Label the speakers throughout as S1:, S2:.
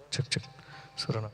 S1: check Surana.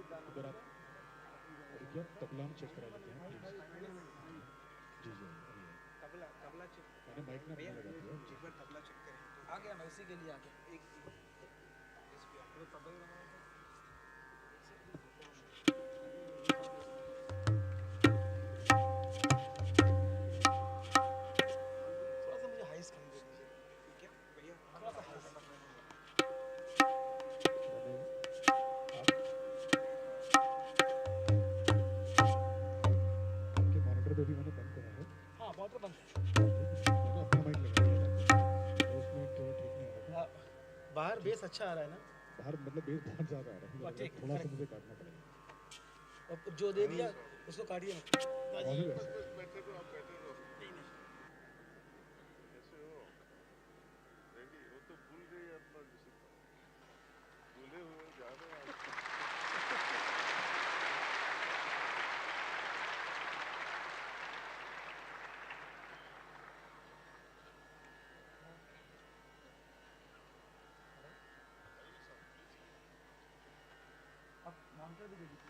S2: Sir अगर आप रुकिए तबला में चेक करा लेते हैं प्लीज। जी जी
S3: तबला तबला चेक
S2: मैंने माइक में
S3: भैया
S2: लगा दिया।
S3: एक बार तबला चेक करें।
S4: आ गया मैं इसी के लिए आ गया।
S3: एक वो तबला लगाओ। थोड़ा सा मुझे हाइस कम दे दीजिए। ठीक है भैया थोड़ा सा हाइस
S2: आपके मॉनिटर पे भी मैंने बंद करा है।
S3: हाँ मॉनिटर बंद
S2: मैंने अपना माइक लगा दिया था तो उसमें थोड़ा ठीक नहीं आ रहा था।
S3: बाहर बेस अच्छा आ रहा है ना?
S2: बाहर मतलब बेस बहुत ज़्यादा आ रहा है,
S3: ठीक,
S2: थोड़ा सा
S3: correct.
S2: मुझे काटना पड़ेगा।
S3: और जो दे दिया उसको काटिए मत.
S2: All the best.
S1: बस बैठे रहो, आप बैठे रहो।
S3: नहीं नहीं.
S1: कैसे हो? रेडी? वो तो भूल गए अपना डिसिप्लिन। भूले हुए जा रहे हैं आज।
S3: आप नाम क्या दे दीजिए.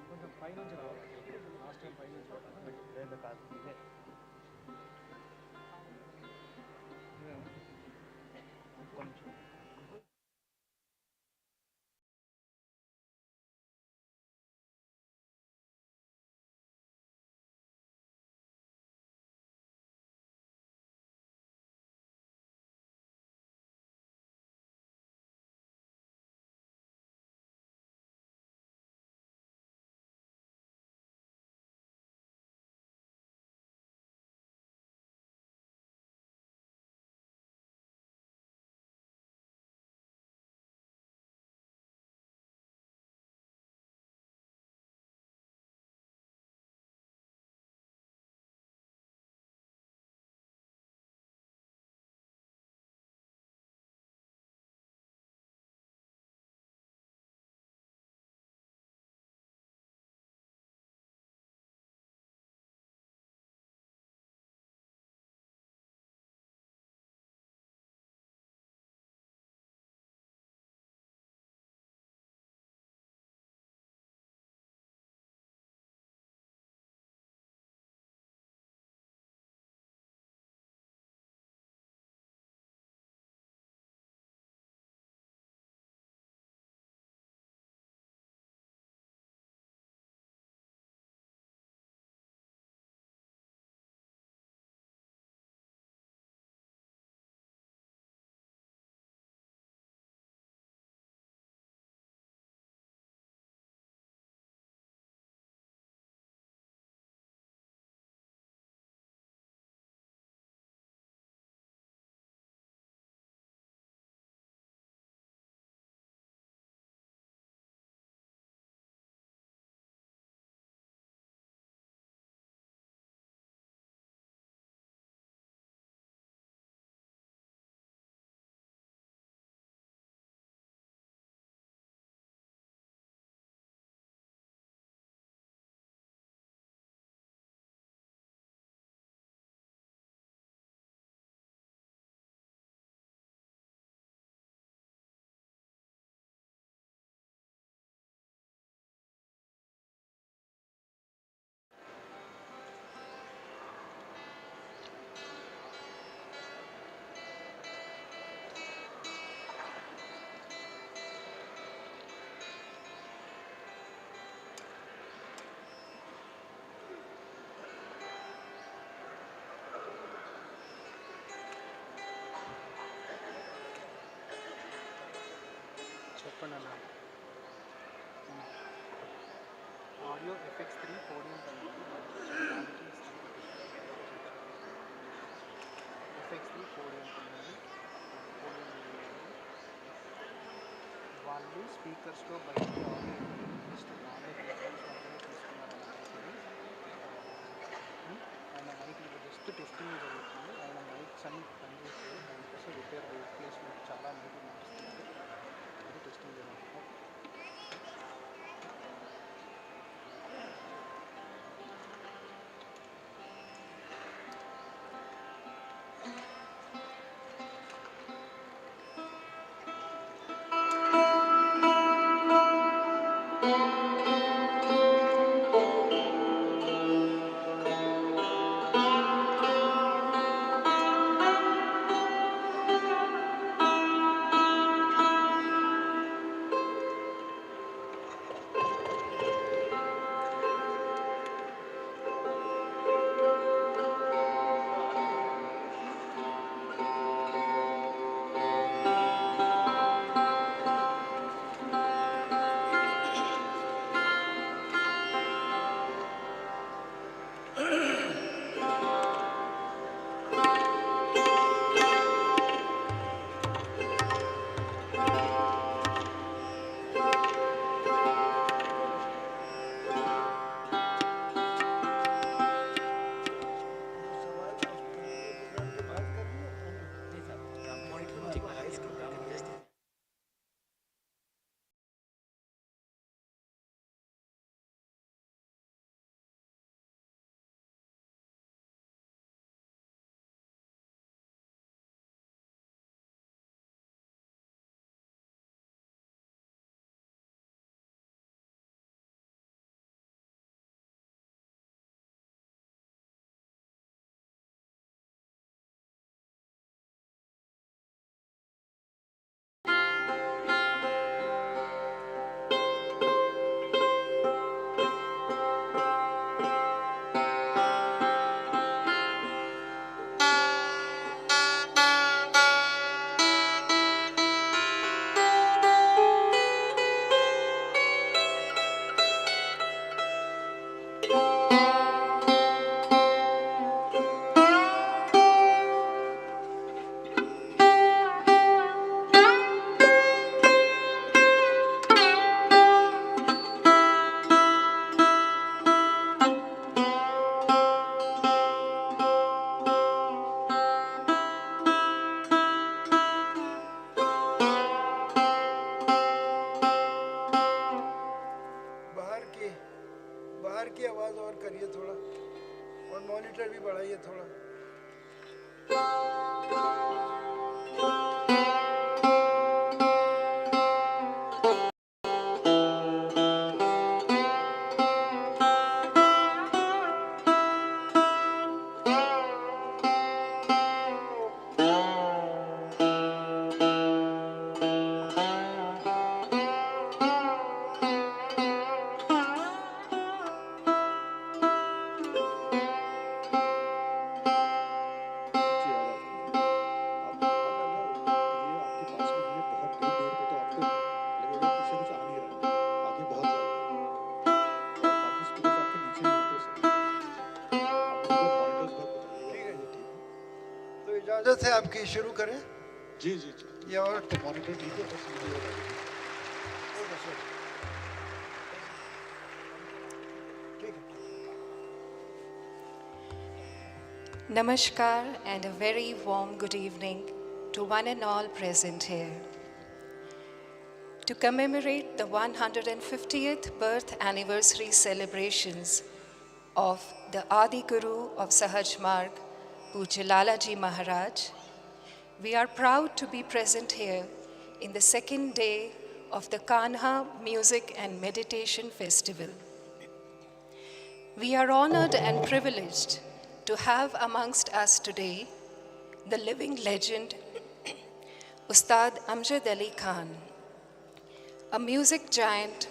S3: కొంచెం పైనుంచి రావాలి. లాస్ట్ టైం పైనుంచి కొంచెం చెప్పండి అన్న. ఆడియో ఎఫెక్ట్స్ 3 పోడియం కనిపించి దానికి ఎఫెక్ట్స్ 3 పోడియం కనిపించి పోడియం వాళ్ళు స్పీకర్స్లో బయటికి ఆడియో జస్ట్ నార్మల్ ప్రిఫరెన్స్ మాత్రమే తీసుకున్నారన్న ఆయన మైక్ జస్ట్ టెస్టింగ్ జరుగుతుంది. ఆయన మైక్స్ అన్ని పనిచేస్తాయి. దానికోసం రీప్లేస్మెంట్ చాలా మైక్ నడుస్తుంది. అది టెస్టింగ్ జరుగుతుంది. बाहर की आवाज़ और करिए थोड़ा, और मॉनिटर भी बढ़ाइए थोड़ा. इजाजत है आपकी, शुरू करें.
S2: जी जी जी.
S3: ये और
S2: तो मॉनिटर ठीक है, बस मुझे
S3: ठीक है.
S4: Namaskar and a very warm good evening to one and all present here. To commemorate the 150th birth anniversary celebrations of the Adi Guru of Sahaj Marg, Pujya Lalaji Maharaj, we are proud to be present here in the second day of the Kanha Music and Meditation Festival. We are honored and privileged to have amongst us today the living legend, Ustad Amjad Khan, a music giant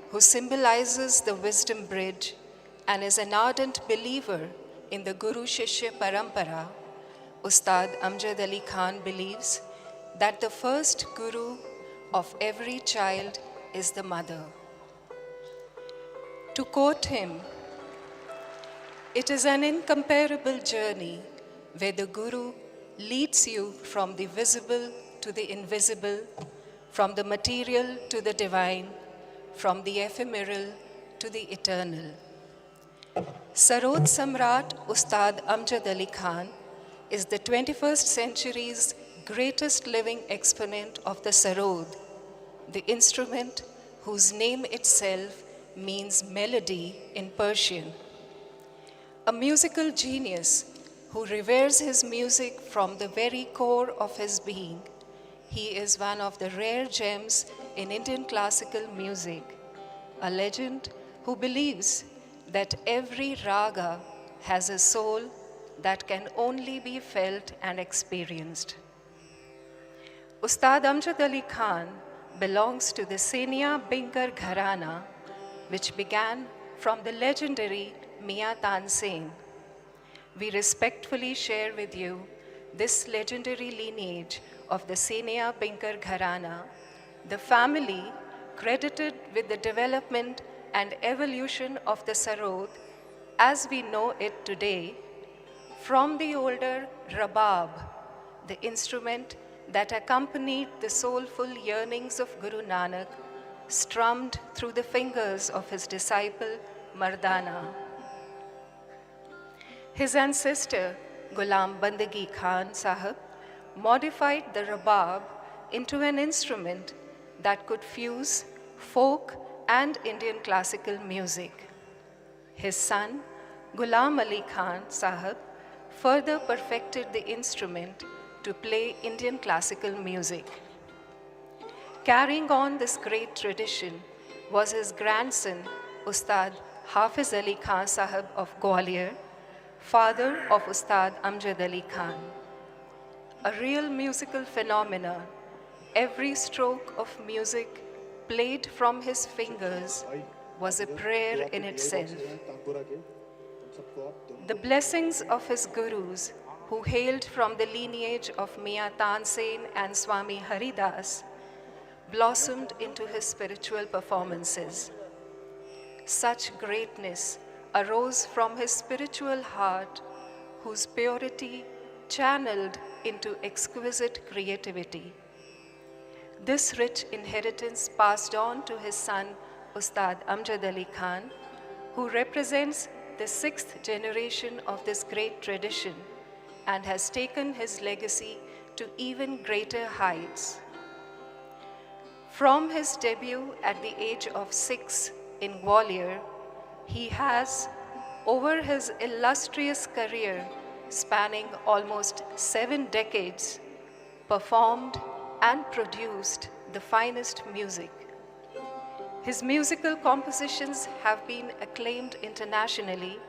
S4: who symbolizes the wisdom bridge and is an ardent believer in the Guru Shishya Parampara, Ustad Amjad Ali Khan believes that the first Guru of every child is the mother. To quote him, "It is an incomparable journey where the Guru leads you from the visible to the invisible, from the material to the divine, from the ephemeral to the eternal." Sarod Samrat Ustad Amjad Ali Khan is the 21st century's greatest living exponent of the sarod, the instrument whose name itself means melody in Persian. A musical genius who reveres his music from the very core of his being, he is one of the rare gems in Indian classical music, a legend who believes that every raga has a soul that can only be felt and experienced. Ustad Amjad Ali Khan belongs to the Senia Binkar Gharana, which began from the legendary Mia Tansen. We respectfully share with you this legendary lineage of the Senia Binkar Gharana, the family credited with the development and evolution of the sarod as we know it today, from the older rabab, the instrument that accompanied the soulful yearnings of Guru Nanak, strummed through the fingers of his disciple Mardana. His ancestor, Ghulam Bandagi Khan Sahib, modified the rabab into an instrument that could fuse folk and Indian classical music. His son, Ghulam Ali Khan Sahib, further perfected the instrument to play Indian classical music. Carrying on this great tradition was his grandson, Ustad Hafiz Ali Khan Sahib of Gwalior, father of Ustad Amjad Ali Khan. A real musical phenomenon, every stroke of music played from his fingers was a prayer in itself. The blessings of his gurus, who hailed from the lineage of Mia Tansen and Swami Haridas, blossomed into his spiritual performances. Such greatness arose from his spiritual heart, whose purity channeled into exquisite creativity. This rich inheritance passed on to his son, Ustad Amjad Ali Khan, who represents the 6th generation of this great tradition and has taken his legacy to even greater heights. From his debut at the age of 6 in Gwalior, he has, over his illustrious career spanning almost 7 decades, performed and produced the finest music. His musical compositions have been acclaimed internationally,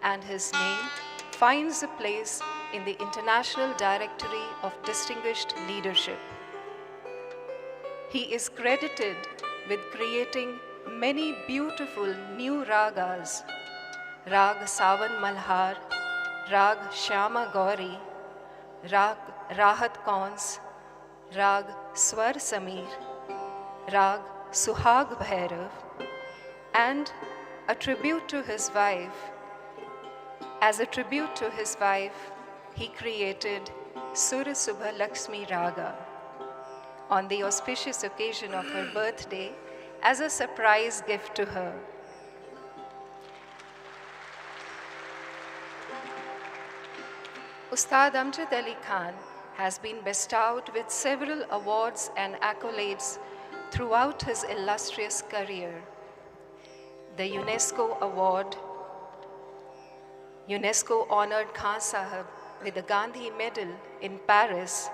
S4: and his name finds a place in the International Directory of Distinguished Leadership. He is credited with creating many beautiful new ragas: Rag Savan Malhar, Rag Shyama Gauri, Rag Rahat Kons, Rag Swar Samir, Rag Suhag Bhairav, and a tribute to his wife. As a tribute to his wife, he created Sur Subha Lakshmi Raga on the auspicious occasion of her birthday as a surprise gift to her. Ustad Amjad Ali Khan has been bestowed with several awards and accolades throughout his illustrious career. The UNESCO Award, UNESCO honored Khan Sahib with the Gandhi Medal in Paris,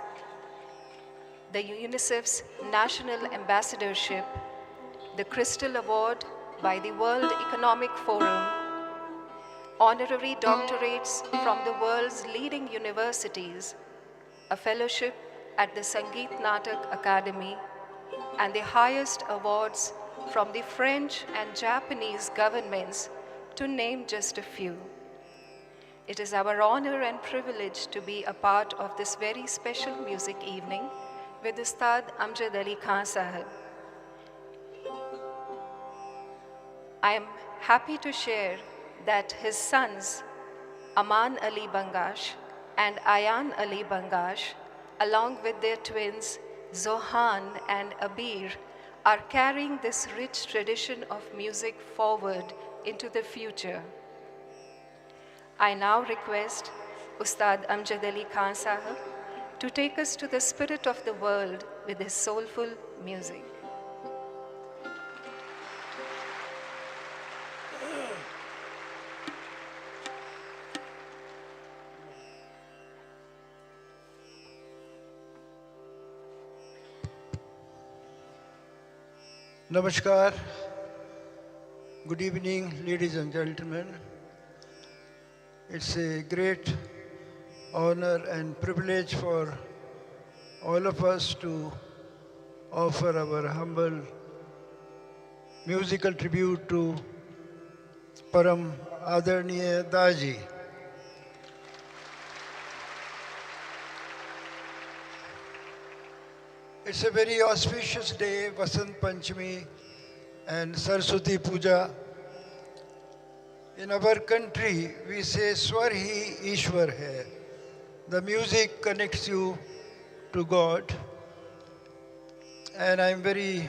S4: the UNICEF's National Ambassadorship, the Crystal Award by the World Economic Forum, honorary doctorates from the world's leading universities, a fellowship at the Sangeet Natak Academy, and the highest awards from the French and Japanese governments, to name just a few. It is our honor and privilege to be a part of this very special music evening with Ustad Amjad Ali Khan Sahib. I am happy to share that his sons, Aman Ali Bangash and Ayan Ali Bangash, along with their twins, Zohan and Abir, are carrying this rich tradition of music forward into the future. I now request Ustad Amjad Ali Khan Sahib to take us to the spirit of the world with his soulful music.
S5: Namaskar. Good evening, ladies and gentlemen. It's a great honor and privilege for all of us to offer our humble musical tribute to Param Adarniya Daaji. It's a very auspicious day, Vasant Panchami and Saraswati Puja. In our country, we say Swar hi Ishwar hai. The music connects you to God. And I'm very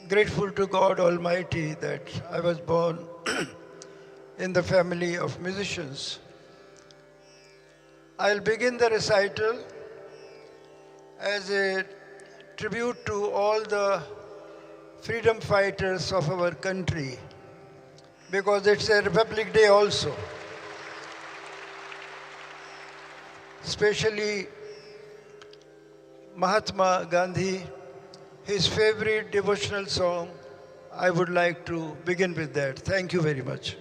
S5: grateful to God Almighty that I was born in the family of musicians. I'll begin the recital as a tribute to all the freedom fighters of our country, because it's a Republic Day also. Especially Mahatma Gandhi, his favorite devotional song, I would like to begin with that. Thank you very much.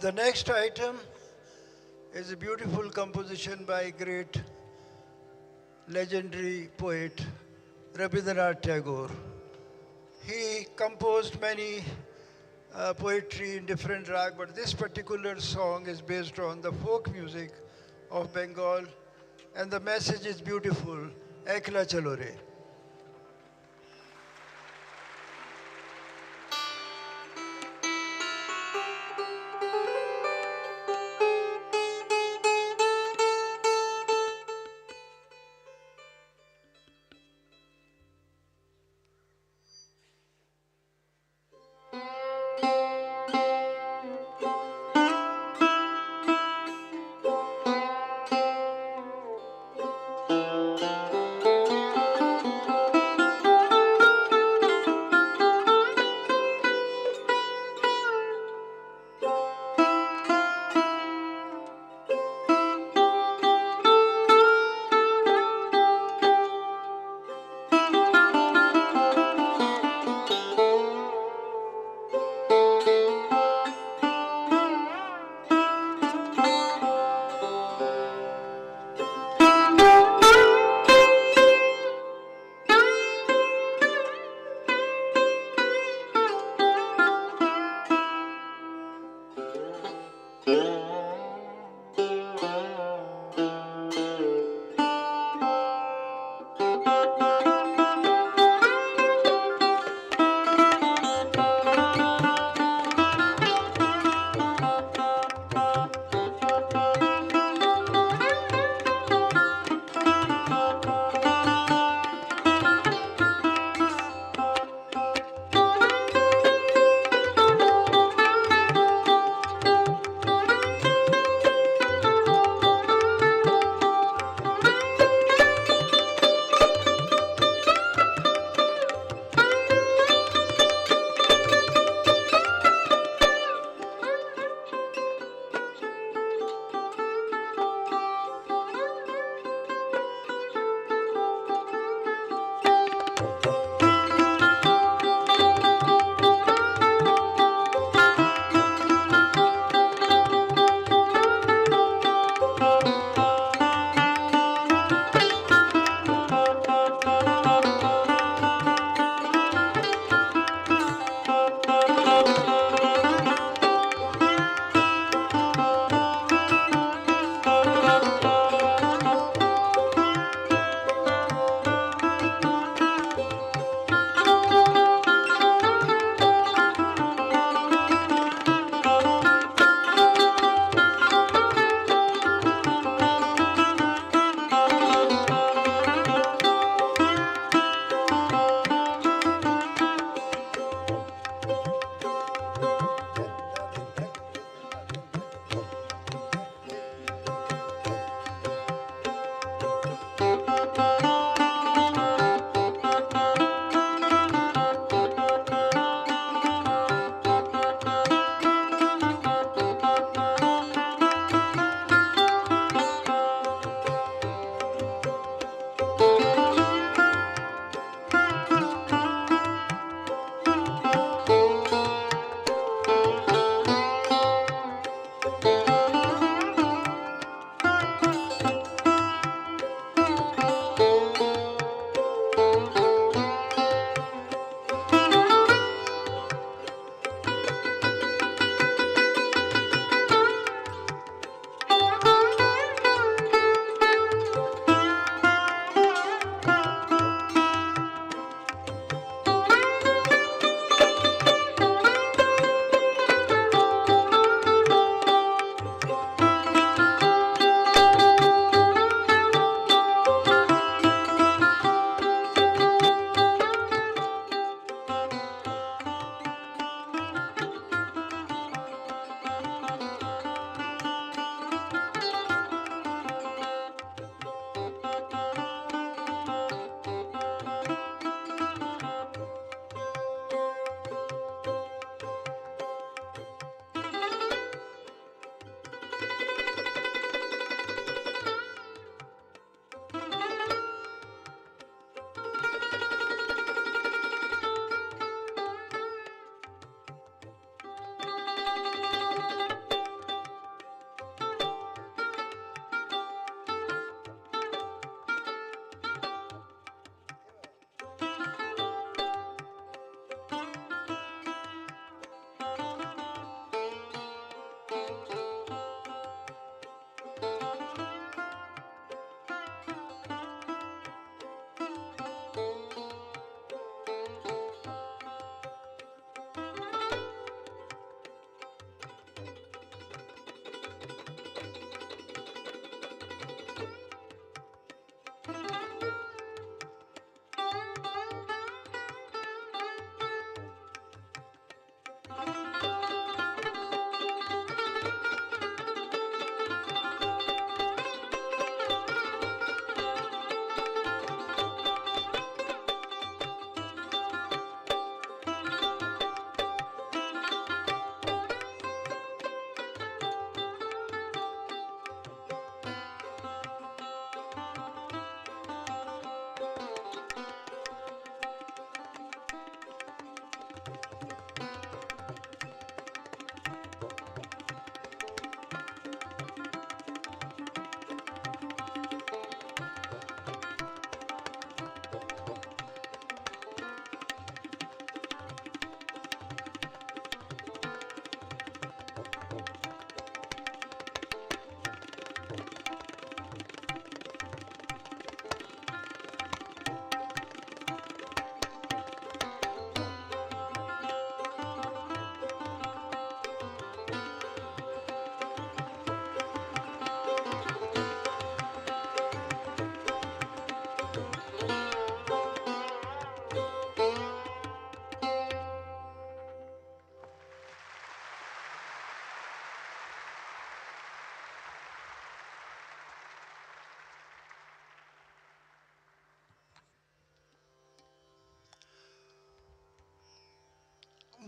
S5: The next item is a beautiful composition by great legendary poet Rabindranath Tagore. He composed many poetry in different rag, but this particular song is based on the folk music of Bengal, and the message is beautiful. Ekla chalo re.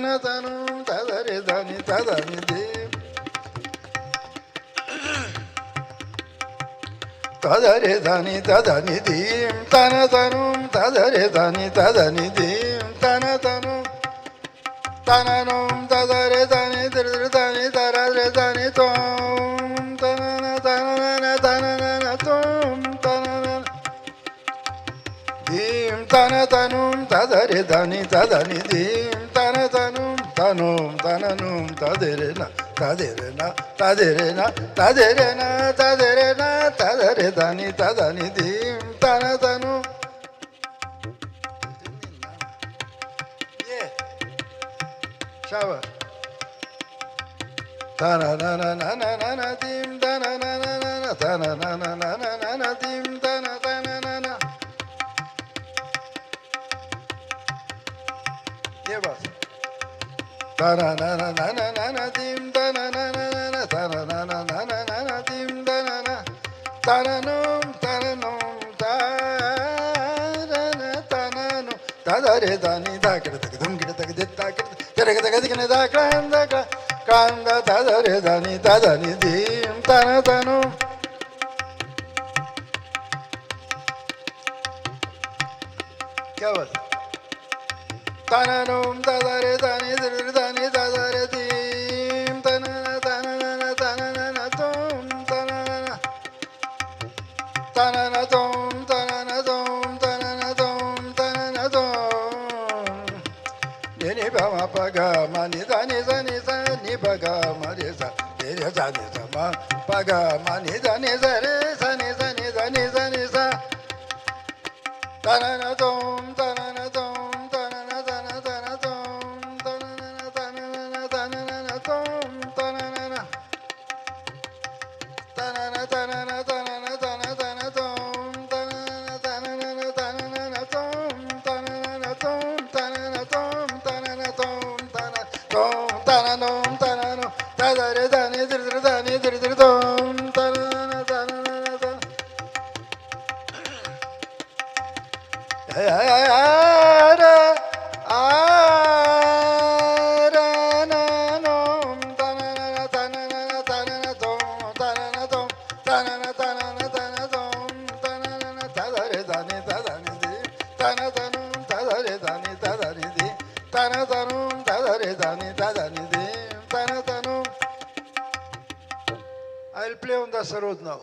S5: tana tanum tadare dani tadani dim tadare dani tadani dim tana tanum tadare dani tadani dim tana tanum tananum tadare dani dir dani tarare dani tom tanana tanana tanana tom tanana dim tana tanum tadare dani tadani dim tana tanum tanum tananum tadere na tadere na tadere na tadere na tadere na tadare dani tadani dim tana tanum yeah shava tana na na na na na na dim tana na na na na tana na na na na na dim tana tana na na ये बस ताना ना ना ना ना ना ना dim ताना ना ना ना ना ताना ना ना ना ना ना ना dim ताना ना ताना नुम ताना नुम तादा रे दानी दा कर तक धुम गिर तक दे ता कर तेरे के तक दिखने दा कांदा तादा रे दानी dim ताना तानु क्या बात tananum tadare dani dir dani tadare dim tanana tanana tanana tom tanana tanana tom tanana tom tanana tom tanana tom ni ba ma pa ga ma ni dani zani sa ni ba ga ma re sa re sa ni sa ma pa ga ma ni dani sa re sa ni sa ni dani sa ni sa tanana tom tanana tom I'll play on the sarod now.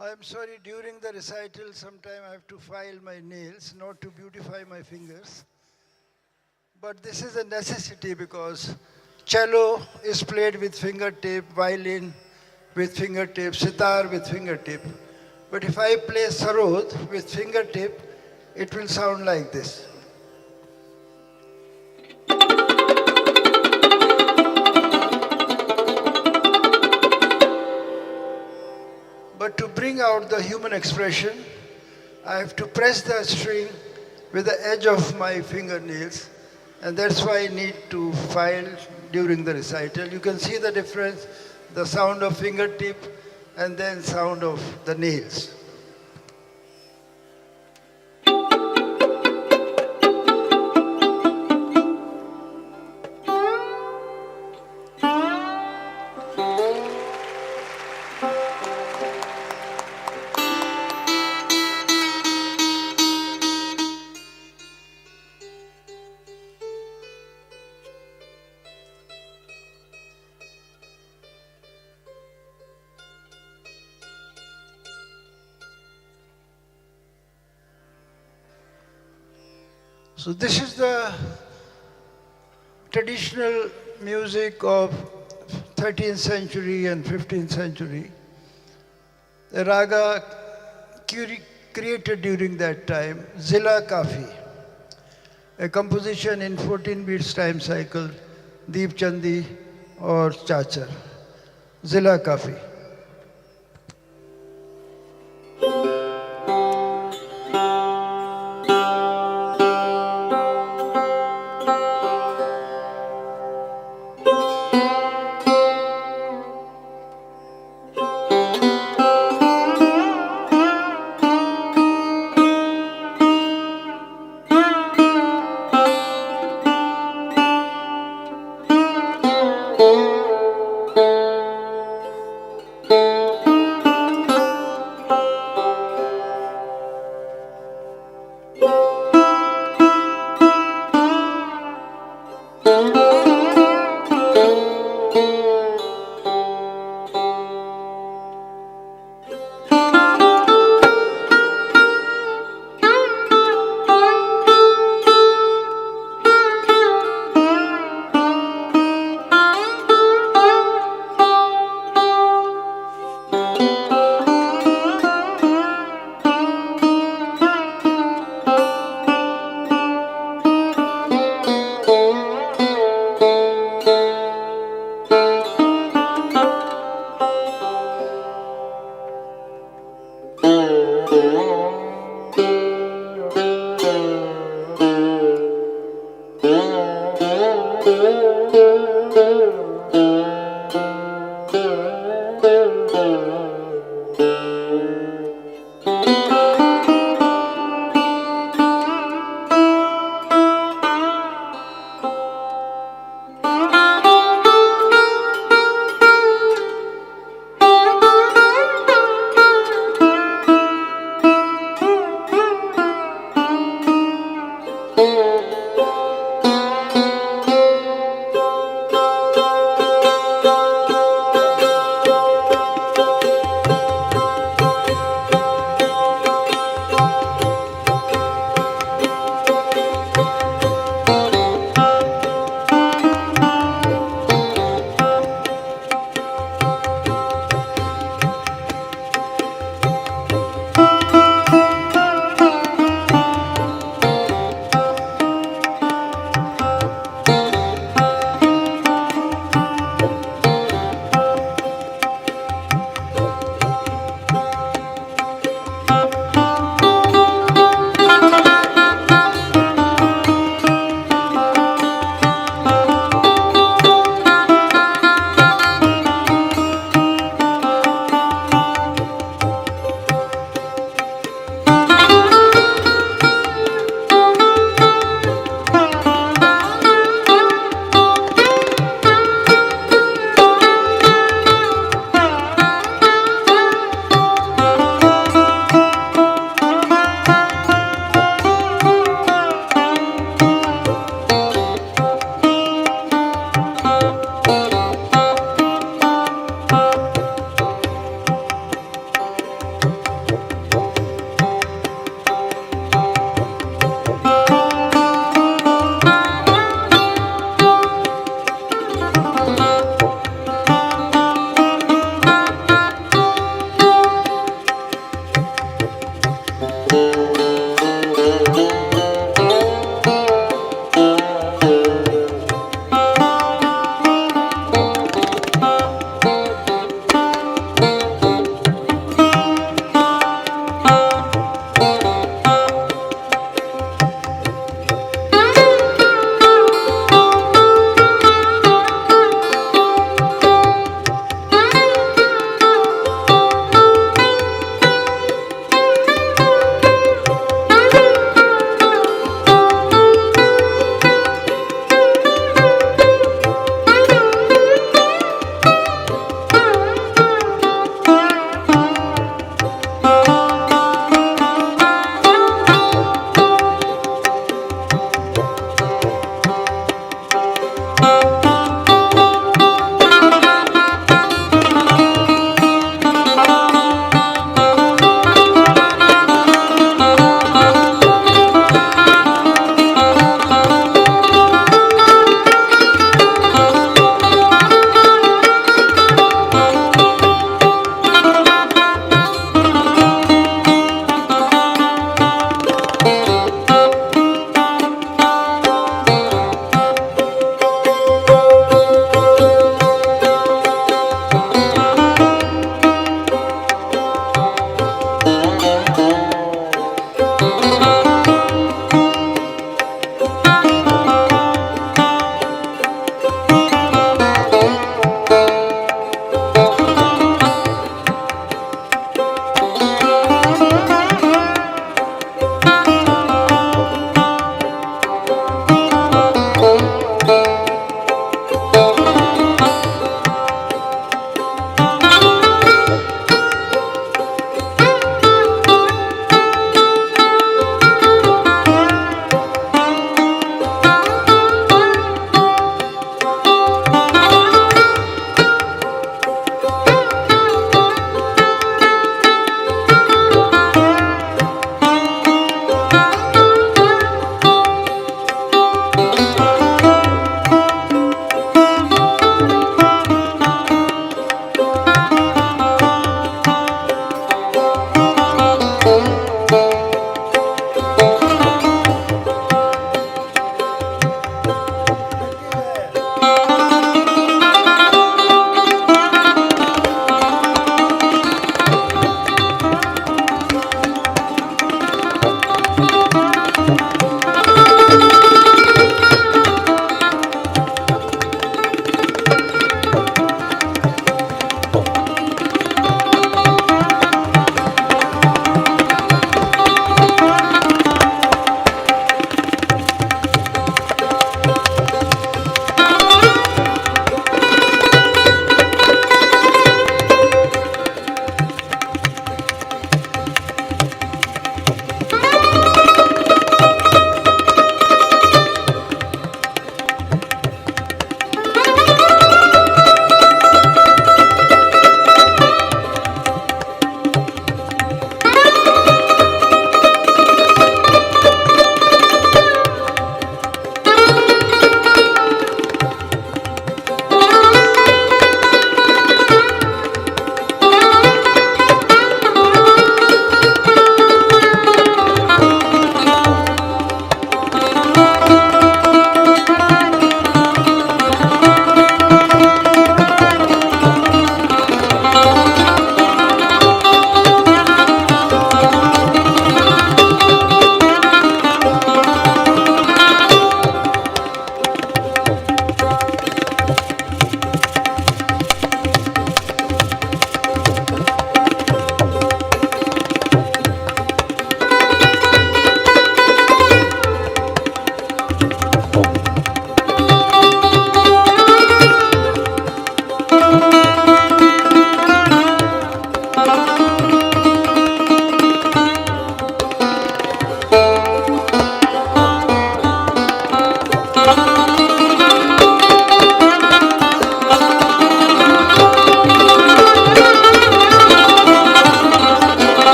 S5: I'm sorry, during the recital, sometime I have to file my nails, not to beautify my fingers. But this is a necessity because cello is played with fingertip, violin with fingertip, sitar with fingertip. But if I play sarod with fingertip, it will sound like this. But to bring out the human expression, I have to press the string with the edge of my fingernails, and that's why I need to file during the recital. You can see the difference, the sound of fingertip and then sound of the nails. So this is the traditional music of 13th century and 15th century. The raga created during that time, Zila Kafi, a composition in 14 beats time cycle, Deep Chandi or Chachar, Zila Kafi.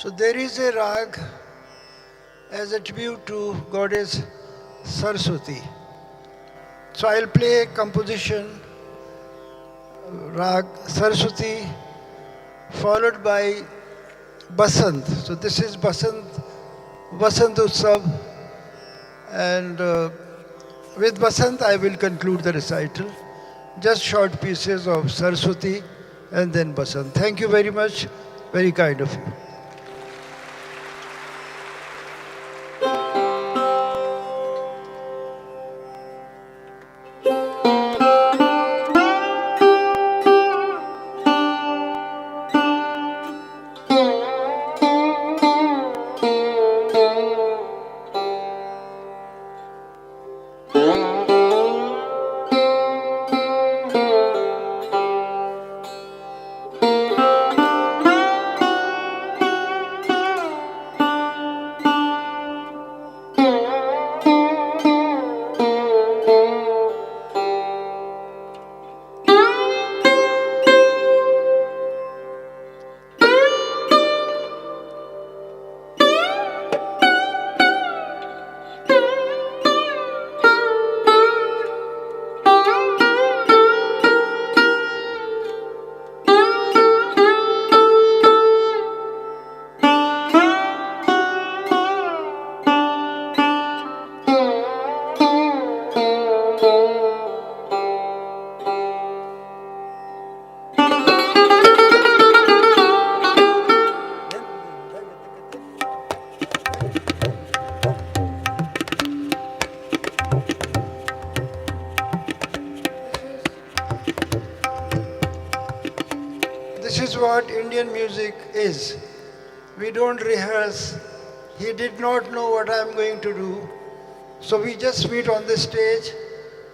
S5: So there is a rag as a tribute to goddess Saraswati. So I'll play a composition, rag Saraswati, followed by Basant. So this is Basant Utsav, and with Basant I will conclude the recital. Just short pieces of Saraswati and then Basant. Thank you very much, very kind of you. This is what Indian music is. We don't rehearse. He did not know what I'm going to do. So we just meet on the stage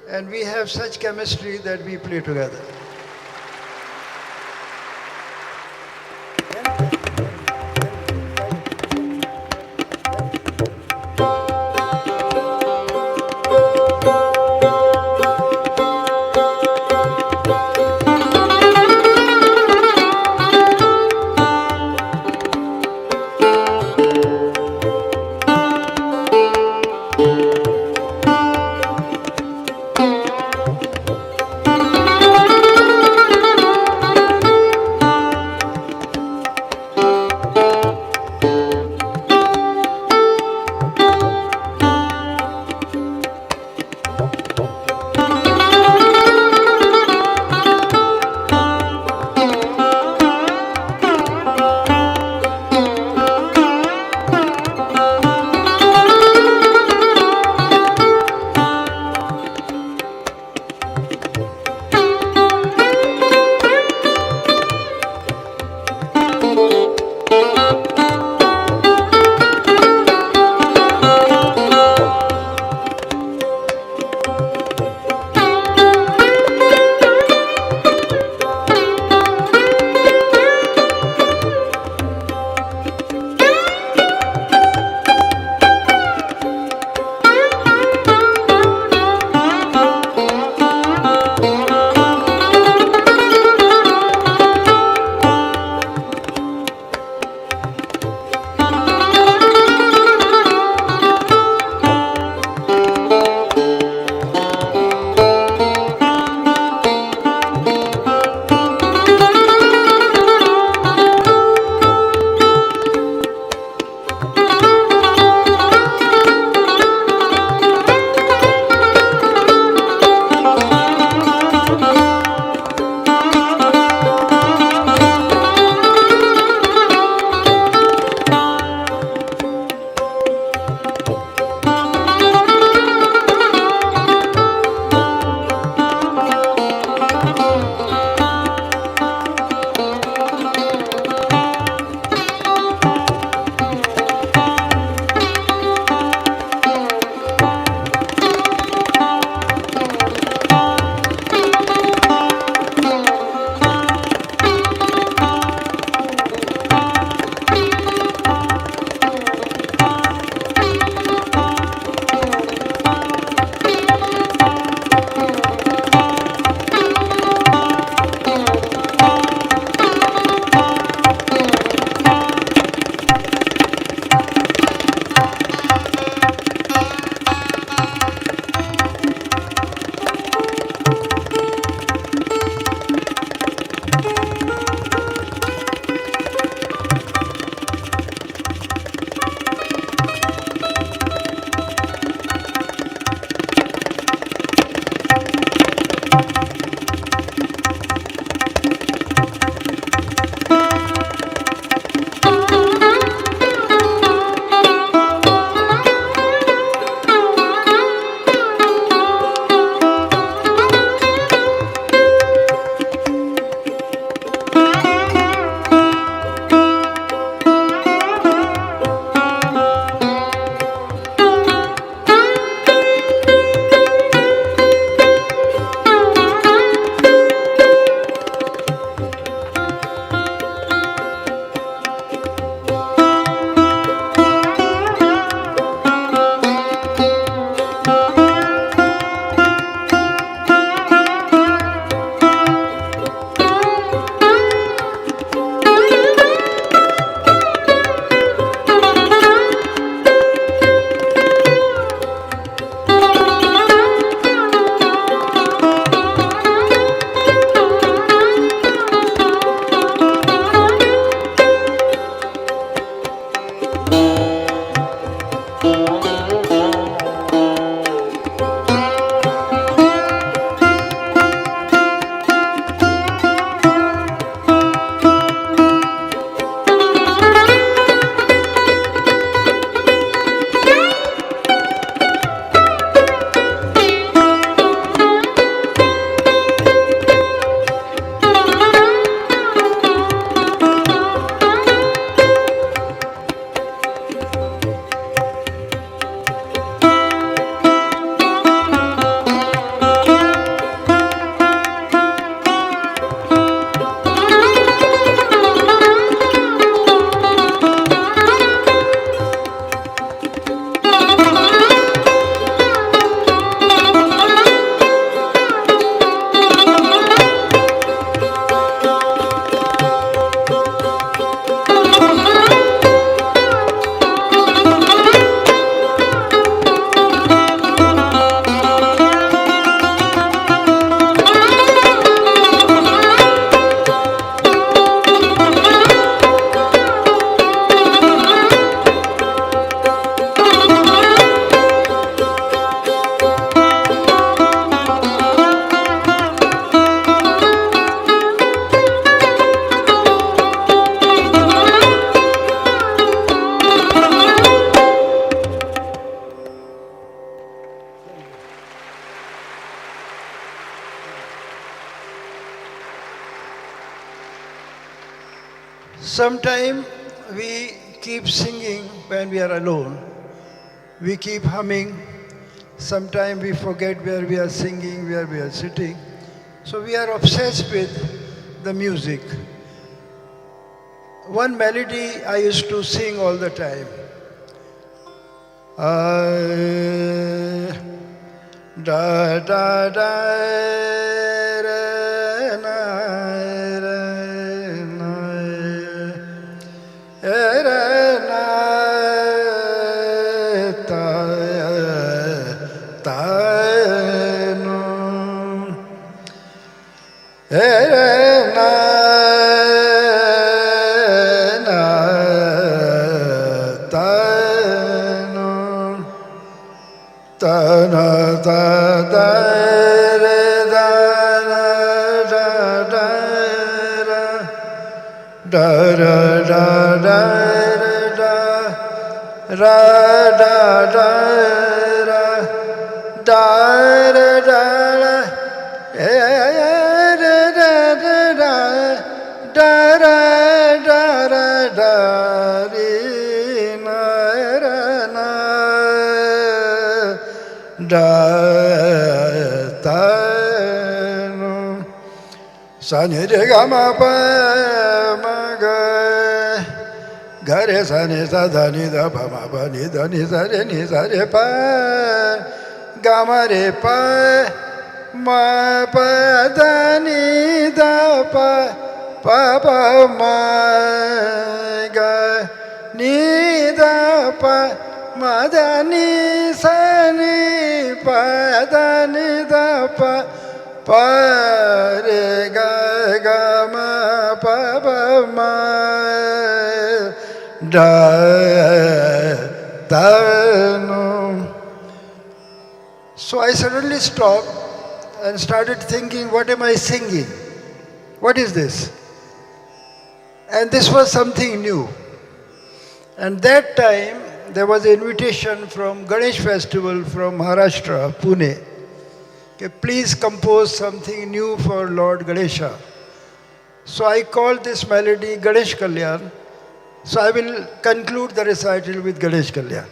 S5: and we have such chemistry that we play together. Sometime we keep singing when we are alone. We keep humming. Sometime we forget where we are singing, where we are sitting. So we are obsessed with the music. One melody I used to sing all the time. Da da da re, na, re, na, re, na, ta, ta, no, re, na, na, ta, no, ta, na, ta, da, re, da, na, da, da, ra, da, ra, da, da, re, da, ra, da, da, ra, da, re, da, ra, re, da, da, da, da, ra, da, ra, da, re, na, ra, na, da, ta, no, sa, ni, re, ga, ma, pa, ma, ga, ga, re, sa, ni, sa, da, ni, da, pa, ma, pa, ni, da, ni, sa, re, pa, ga, ma, re, pa, ma, pa, da, ni, da, pa, ma, ga, ni, da, pa, ma, da, ni, sa, ni, pa, da, ni, da, pa, re, ga, ma, pa, ma, da, ta, no. So I suddenly stopped and started thinking, what am I singing? What is this? And this was something new. And that time, there was an invitation from Ganesh festival from Maharashtra, Pune. Okay, please compose something new for Lord Ganesha. So I called this melody Ganesh Kalyan. So I will conclude the recital with Ganesh Kalyan.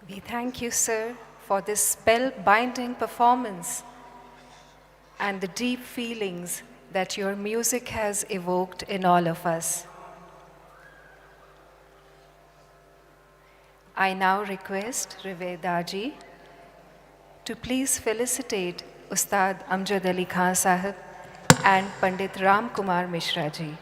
S4: We thank you, sir, for this spell-binding performance and the deep feelings that your music has evoked in all of us. I now request Daaji to please felicitate Ustad Amjad Ali Khan Sahib and Pandit Ram Kumar Mishra ji.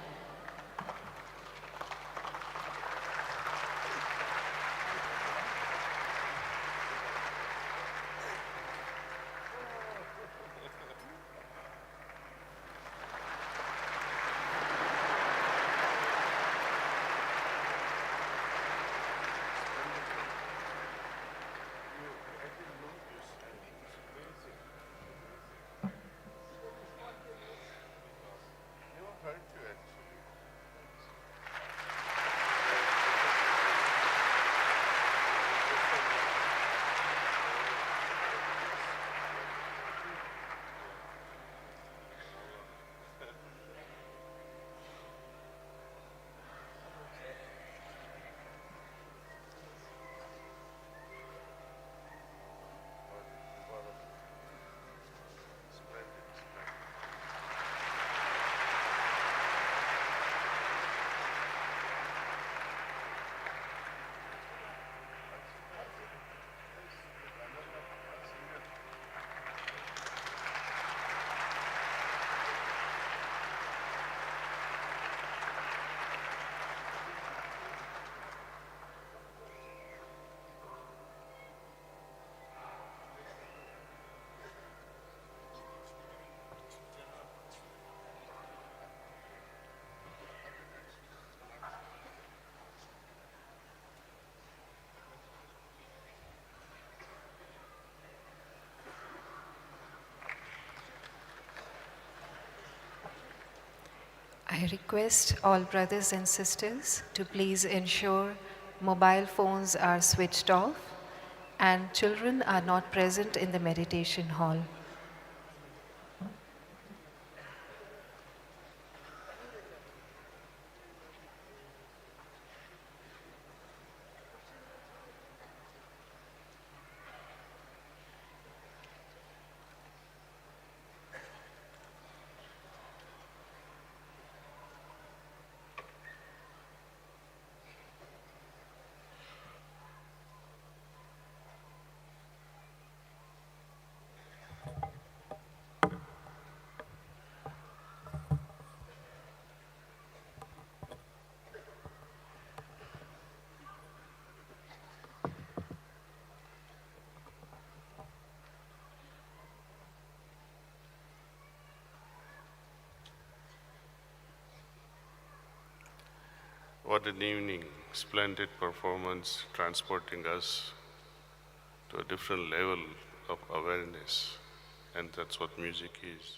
S1: Never heard you actually.
S4: I request all brothers and sisters to please ensure mobile phones are switched off and children are not present in the meditation hall.
S1: What an evening, splendid performance, transporting us to a different level of awareness, and that's what music is.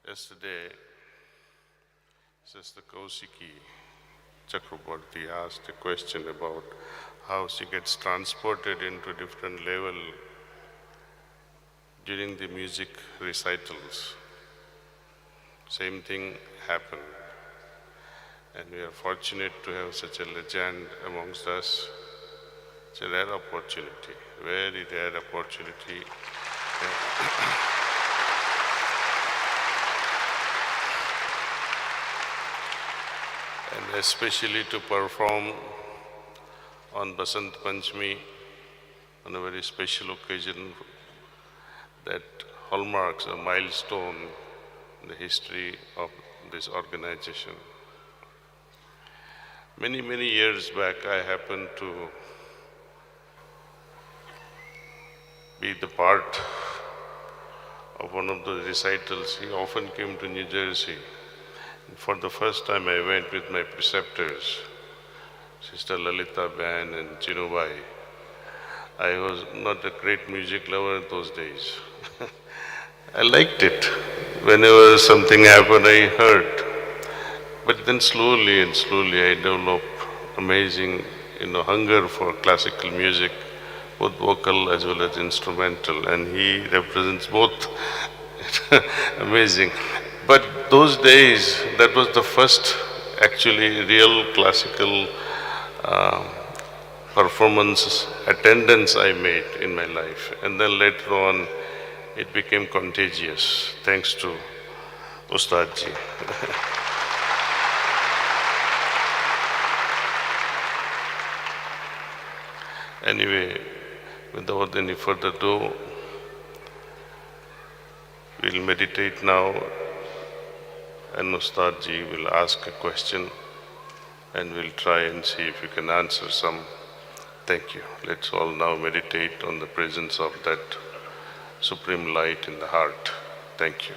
S1: Yesterday, Sister Kausiki Chakraborty asked a question about how she gets transported into a different level during the music recitals. Same thing happened. And we are fortunate to have such a legend amongst us. It's a rare opportunity, very rare opportunity. And especially to perform on Basant Panchami, on a very special occasion that hallmarks a milestone in the history of this organization. Many, many years back, I happened to be the part of one of the recitals. He often came to New Jersey. And for the first time, I went with my preceptors, Sister Lalita Ban and Chinubai. I was not a great music lover those days. I liked it. Whenever something happened, I heard. But then slowly and slowly I developed amazing, hunger for classical music, both vocal as well as instrumental, and he represents both. Amazing. But those days, that was the first actually real classical performance attendance I made in my life. And then later on, it became contagious, thanks to Ustadji. Anyway, without any further ado, we'll meditate now, and Ustadji will ask a question, and we'll try and see if we can answer some. Thank you. Let's all now meditate on the presence of that supreme light in the heart. Thank you.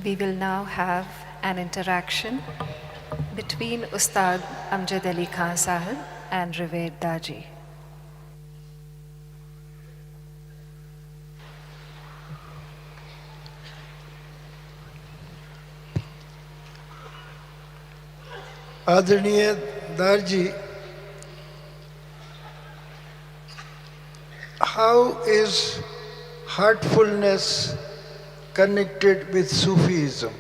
S4: We will now have an interaction between Ustad Amjad Ali Khan Sahib and revered Daaji.
S5: आदरणीय दारजी, how is heartfulness connected with Sufism?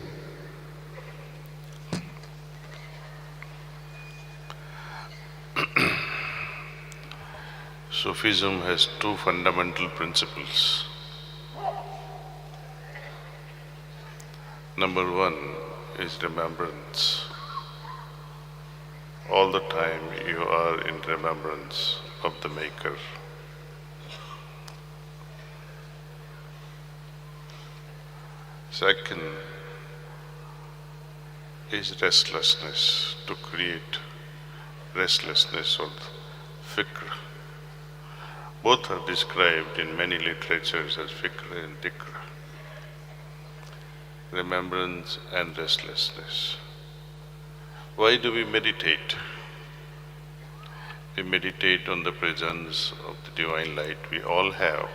S1: Sufism has two fundamental principles. Number one is remembrance. All the time you are in remembrance of the Maker. Second is restlessness, to create restlessness or fikr. Both are described in many literatures as fikr and dhikr. Remembrance and restlessness. Why do we meditate? We meditate on the presence of the divine light we all have.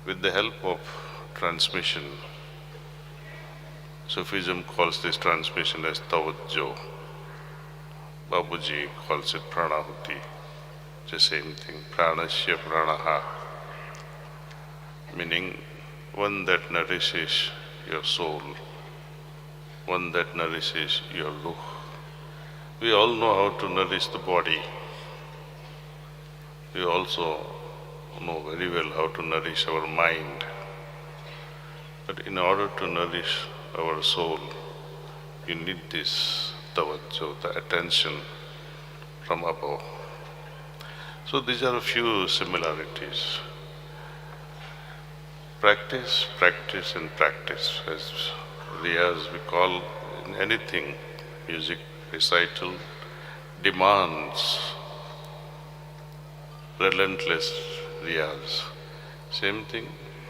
S1: With the help of transmission, Sufism calls this transmission as tawajjuh. Babuji calls it pranahuti. It's the same thing, pranasya pranaha, meaning one that nourishes your soul, one that nourishes your ruh. We all know how to nourish the body. We also know very well how to nourish our mind. But in order to nourish our soul, you need this tawajjuh, the attention from above. So these are a few similarities. Practice, practice and practice. As riyaz we call in anything, music, recital, demands relentless riyaz. Same thing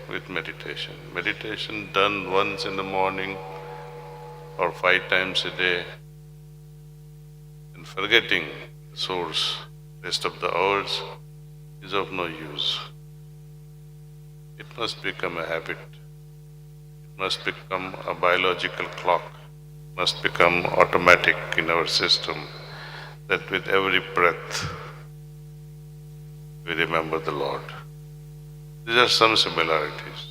S1: with meditation. Meditation done once in the morning or 5 times a day and forgetting the source rest of the hours is of no use. It must become a habit. It must become a biological clock. It must become automatic in our system that with every breath we remember the Lord. These are some similarities.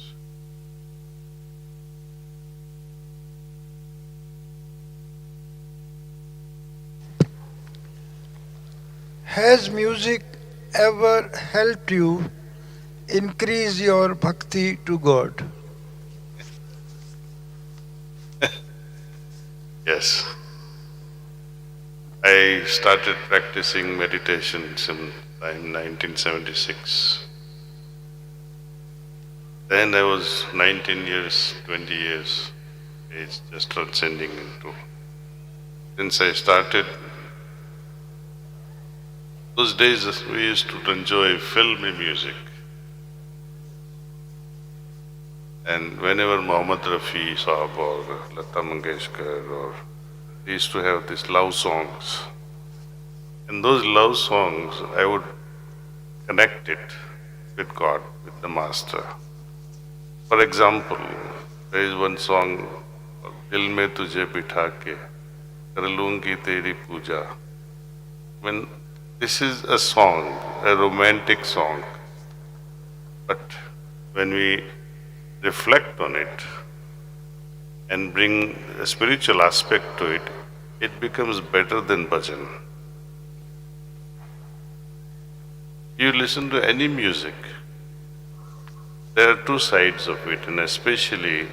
S5: Has music ever helped you increase your bhakti to God?
S1: Yes. I started practicing meditation in 1976. Then I was 19 years, 20 years age, just transcending into. Since I started, those days we used to enjoy filmy music. And whenever Mohammed Rafi Saab or Lata Mangeshkar or they used to have these love songs. And those love songs, I would connect it with God, with the Master. For example, there is one song, Dil mein tujhe bitha ke, kar lungi teri puja. When this is a song, a romantic song, but when we reflect on it and bring a spiritual aspect to it, it becomes better than bhajan. You listen to any music, there are two sides of it, and especially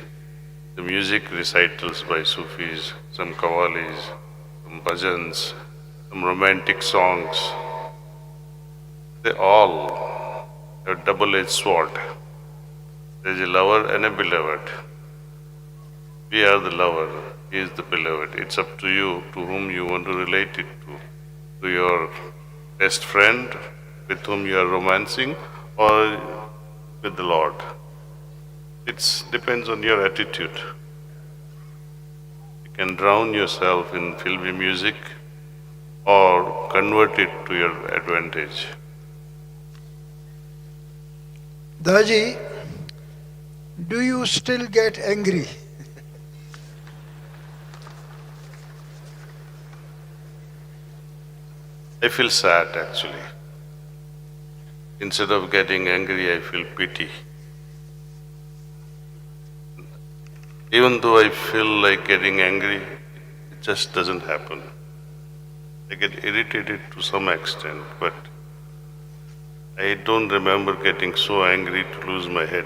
S1: the music recitals by Sufis, some qawwalis, some bhajans, some romantic songs. They all have double-edged sword. There is a lover and a beloved. We are the lover, he is the beloved. It's up to you to whom you want to relate it to. To your best friend with whom you are romancing or with the Lord. It depends on your attitude. You can drown yourself in filmy music or convert it to your advantage.
S5: Daaji, do you still get angry?
S1: I feel sad actually. Instead of getting angry, I feel pity. Even though I feel like getting angry, it just doesn't happen. I get irritated to some extent, but I don't remember getting so angry to lose my head.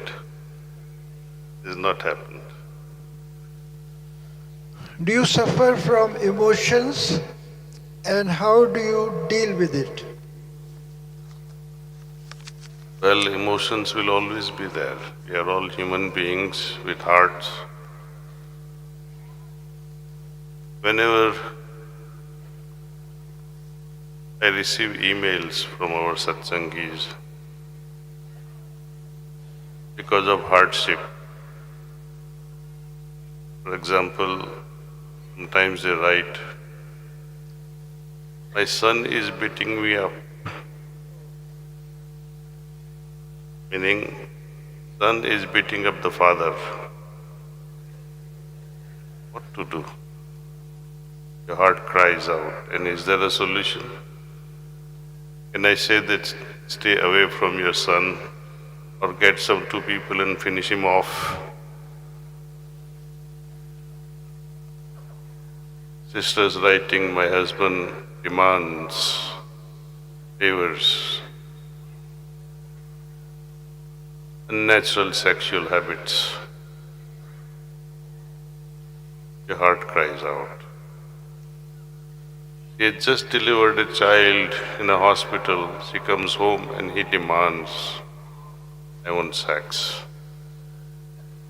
S1: It has not happened.
S5: Do you suffer from emotions and how do you deal with it?
S1: Well, emotions will always be there. We are all human beings with hearts. Whenever I receive emails from our satsangis because of hardship, for example, sometimes they write, "My son is beating me up," meaning son is beating up the father. What to do? Your heart cries out. And is there a solution? Can I say that stay away from your son or get some two people and finish him off? Sisters writing, my husband demands favors, unnatural sexual habits. Your heart cries out. She had just delivered a child in a hospital. She comes home and he demands, "I want sex."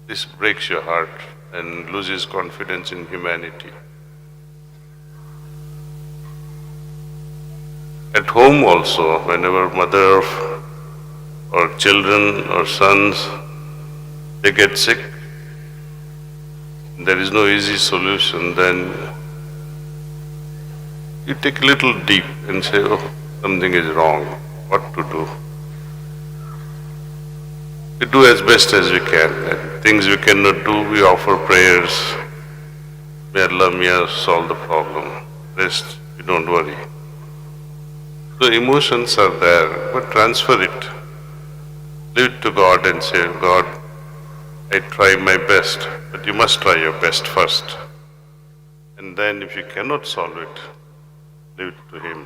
S1: This breaks your heart and loses confidence in humanity. At home also, whenever mother or children or sons, they get sick, there is no easy solution, then you take a little deep and say, "Oh, something is wrong. What to do?" We do as best as we can. And things we cannot do, we offer prayers. May Allah Mia solve the problem. Rest, you don't worry. So emotions are there, but transfer it. Leave it to God and say, "God, I try my best, but you must try your best first. And then if you cannot solve it, leave it to Him."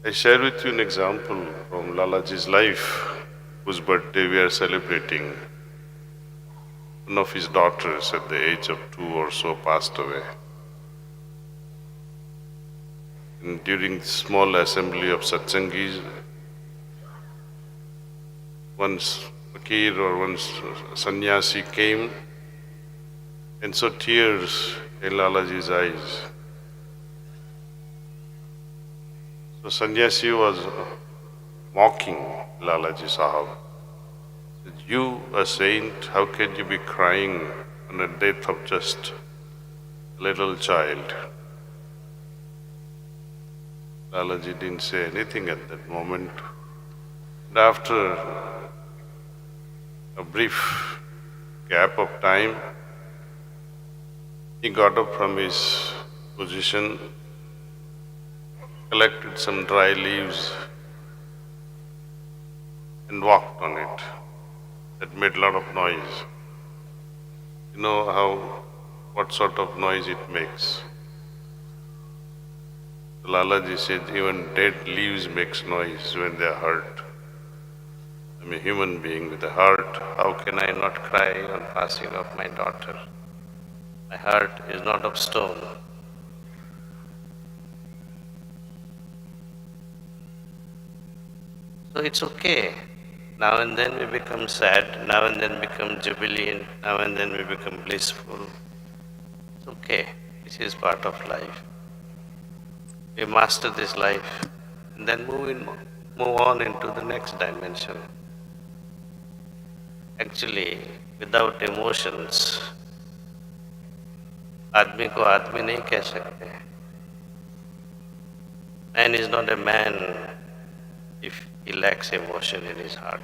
S1: I share with you an example from Lalaji's life, whose birthday we are celebrating. One of his daughters at the age of 2 or so passed away. And during the small assembly of satsangis, one fakir or one sannyasi came and saw tears in Lalaji's eyes. So sannyasi was mocking Lalaji Sahab. Said, "You, a saint, how can you be crying on the death of just a little child?" Lalaji didn't say anything at that moment. And after a brief gap of time, he got up from his position, collected some dry leaves and walked on it. That made a lot of noise. You know what sort of noise it makes. Lalaji said, even dead leaves makes noise when they are hurt. I'm a human being with a heart.
S6: How can I not cry on passing of my daughter? My heart is not of stone. So it's okay. Now and then we become sad, now and then become jubilant, now and then we become blissful. It's okay. This is part of life. We master this life and then move on into the next dimension. Actually, without emotions, आदमी को आदमी नहीं कह सकते. Man is not a man if he lacks emotion in his heart.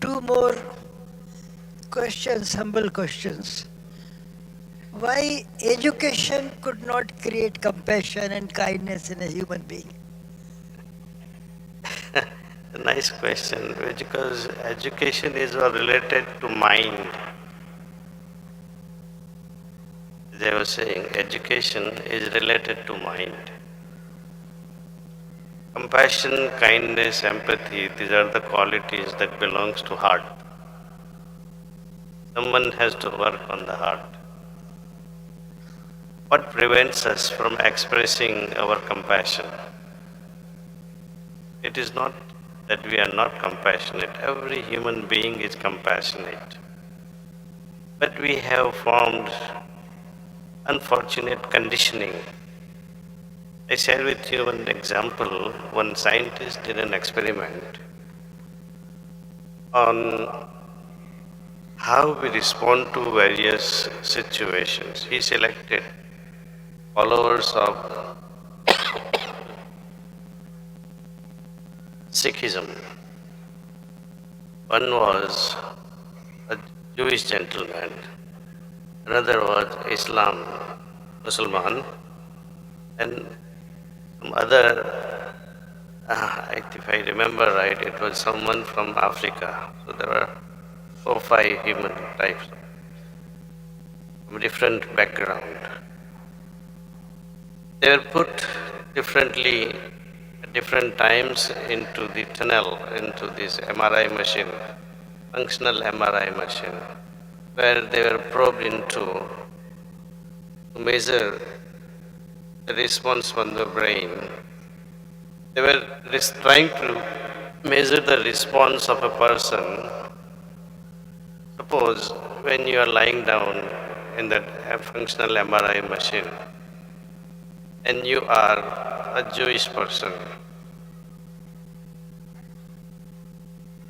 S7: Two more questions, humble questions. Why education could not create compassion and kindness in a human being?
S6: A nice question, because education is all related to mind. As I was saying, education is related to mind. Compassion, kindness, empathy, these are the qualities that belongs to heart. Someone has to work on the heart. What prevents us from expressing our compassion? It is not that we are not compassionate. Every human being is compassionate. But we have formed unfortunate conditioning. I share with you one example. One scientist did an experiment on how we respond to various situations. He selected followers of Sikhism. One was a Jewish gentleman, another was Islam, Muslim, and some other, if I remember right, it was someone from Africa. So there were 4 or 5 human types from different background. They were put differently at different times into the tunnel, into this MRI machine, functional MRI machine, where they were probed into to measure the response from the brain. They were trying to measure the response of a person. Suppose when you are lying down in that functional MRI machine and you are a Jewish person,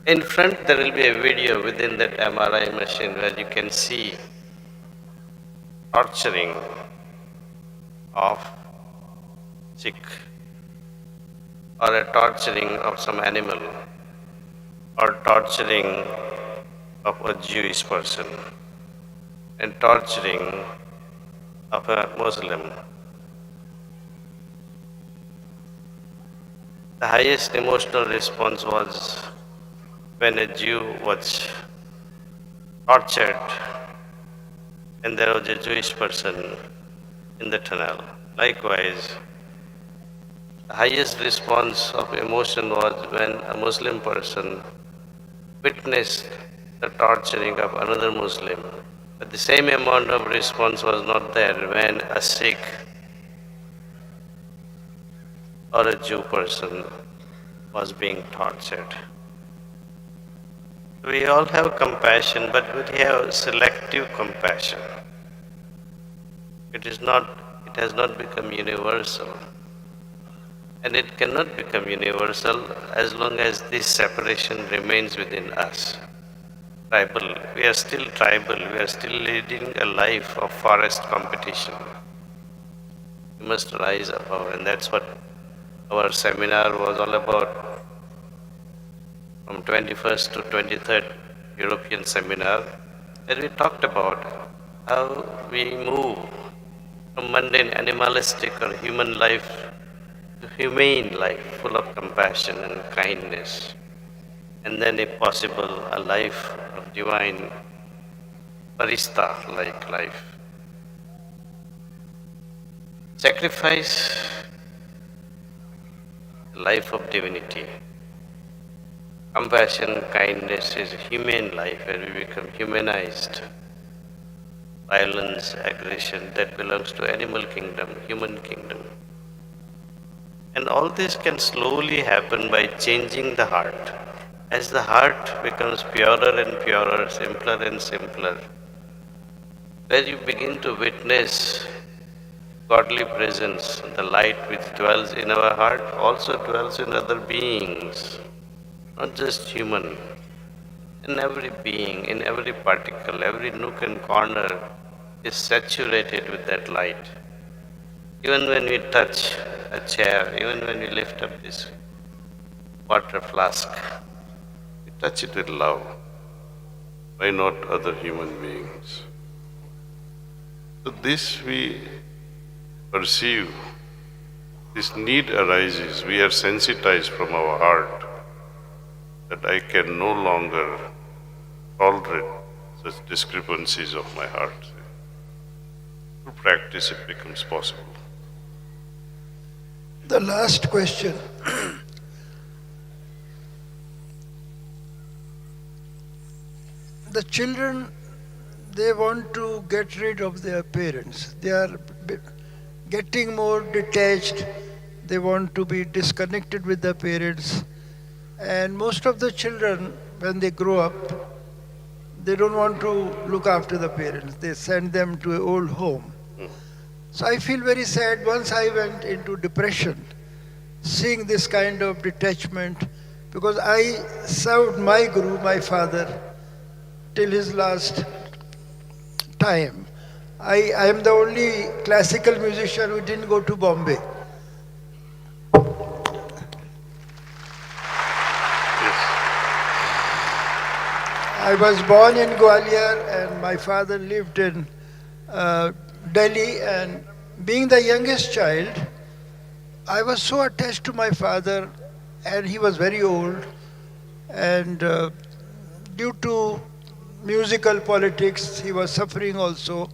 S6: in front there will be a video within that MRI machine where you can see torturing of Sikh or a torturing of some animal or torturing of a Jewish person and torturing of a Muslim. The highest emotional response was when a Jew was tortured and there was a Jewish person in the tunnel. Likewise, the highest response of emotion was when a Muslim person witnessed the torturing of another Muslim. But the same amount of response was not there when a Sikh or a Jew person was being tortured. We all have compassion, but we have selective compassion. It has not become universal. And it cannot become universal as long as this separation remains within us. Tribal, we are still tribal, we are still leading a life of forest competition. We must rise above, and that's what our seminar was all about. From 21st to 23rd European seminar, where we talked about how we move from mundane animalistic or human life to humane life full of compassion and kindness, and then if possible a life of divine farishta-like life. Sacrifice the life of divinity. Compassion, kindness is humane life where we become humanized. Violence, aggression, that belongs to animal kingdom, human kingdom. And all this can slowly happen by changing the heart. As the heart becomes purer and purer, simpler and simpler, where you begin to witness godly presence, the light which dwells in our heart also dwells in other beings. not just human, in every being, in every particle, every nook and corner is saturated with that light. Even when we touch a chair, even when we lift up this water flask, we touch it with love. Why not other human beings? So this we perceive, this need arises, we are sensitized from our heart that I can no longer tolerate such discrepancies of my heart. Through practice it becomes possible.
S5: The last question. The children, they want to get rid of their parents. They are getting more detached. They want to be disconnected with their parents. And most of the children, when they grow up, they don't want to look after the parents. They send them to an old home. So I feel very sad. Once I went into depression, seeing this kind of detachment, because I served my guru, my father, till his last time. I am the only classical musician who didn't go to Bombay. I was born in Gwalior and my father lived in Delhi, and being the youngest child, I was so attached to my father, and he was very old, and due to musical politics, he was suffering also,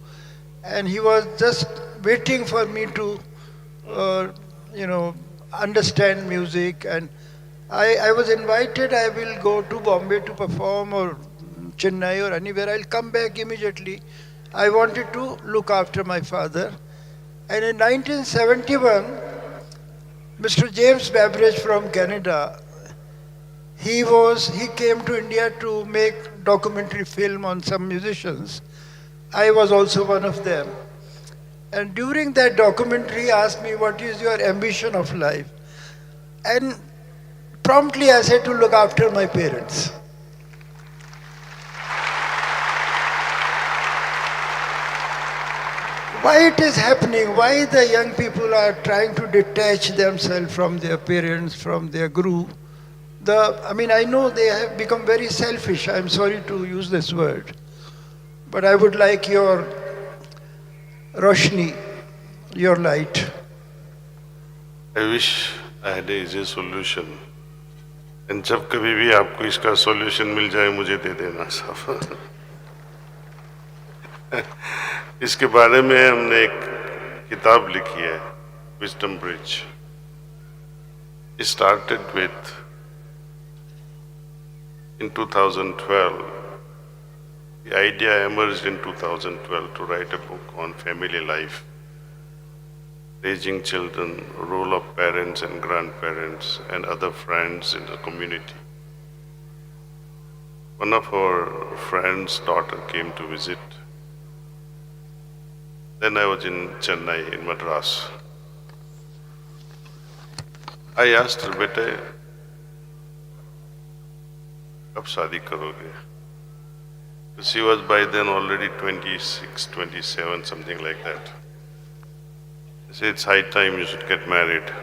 S5: and he was just waiting for me to, understand music. And I was invited, I will go to Bombay to perform, or Chennai or anywhere, I'll come back immediately. I wanted to look after my father. And in 1971, Mr. James Babbage from Canada, he came to India to make documentary film on some musicians. I was also one of them. And during that documentary, he asked me, what is your ambition of life? And promptly I said, to look after my parents. Why it is happening? Why the young people are trying to detach themselves from their parents, from their guru? I know they have become very selfish. I'm sorry to use this word. But I would like your Roshni, your light.
S1: I wish I had an easy solution. And जब कभी भी आपको इसका solution मिल जाए मुझे दे देना साहब. इसके बारे में हमने एक किताब लिखी है, Wisdom Bridge. It started with, in 2012, the idea emerged in 2012 to write a book on family life, raising children, role of parents and grandparents and other friends in the community. One of our friends' daughter came to visit. Then I was in Chennai, in Madras. I asked her, "Bete, kab shaadi karoge?" She was by then already 26, 27, something like that. I said, "It's high time you should get married."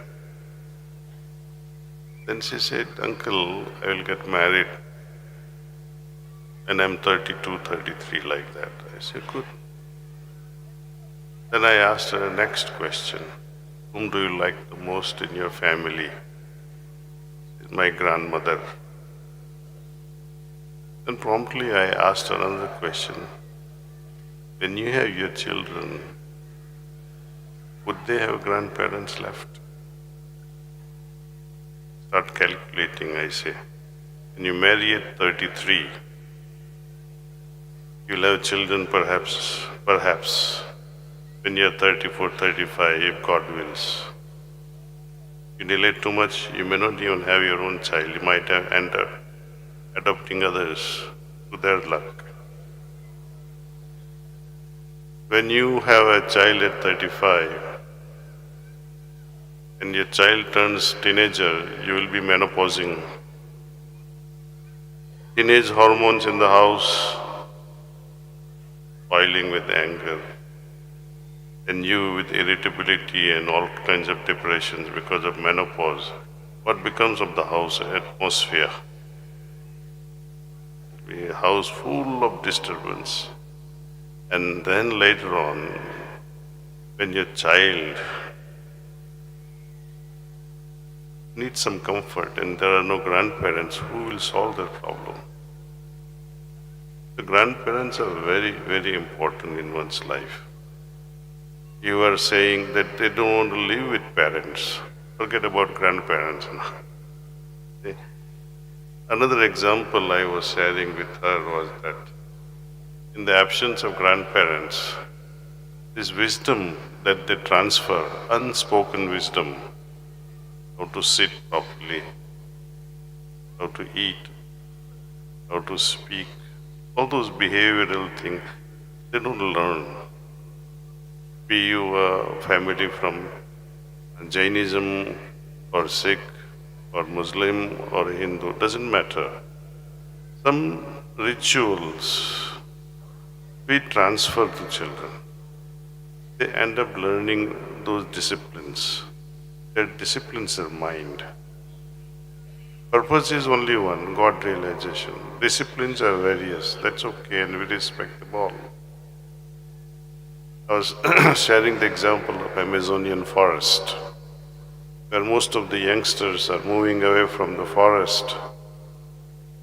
S1: Then she said, "Uncle, I will get married and I'm 32, 33, like that." I said, "Good." Then I asked her the next question, "Whom do you like the most in your family?" She said, "My grandmother." Then promptly I asked her another question. When you have your children, would they have grandparents left? Start calculating, I say. When you marry at 33, you'll have children perhaps. When you're 34, 35, if God wills. You delay too much, you may not even have your own child. You might end up adopting others to their luck. When you have a child at 35 and your child turns teenager, you will be menopausing. teenage hormones in the house, boiling with anger, and you with irritability and all kinds of depressions because of menopause. What becomes of the house atmosphere? A house full of disturbance. And then later on, when your child needs some comfort and there are no grandparents, who will solve that problem? The grandparents are very, very important in one's life. You are saying that they don't want to live with parents. Forget about grandparents now. Another example I was sharing with her was that in the absence of grandparents, this wisdom that they transfer, unspoken wisdom, how to sit properly, how to eat, how to speak, all those behavioral things, they don't learn. Be you a family from Jainism or Sikh or Muslim or Hindu, doesn't matter. Some rituals we transfer to children. They end up learning those disciplines. That disciplines their mind. Purpose is only one, God realization. Disciplines are various, that's okay, and we respect them all. I was sharing the example of Amazonian forest, where most of the youngsters are moving away from the forest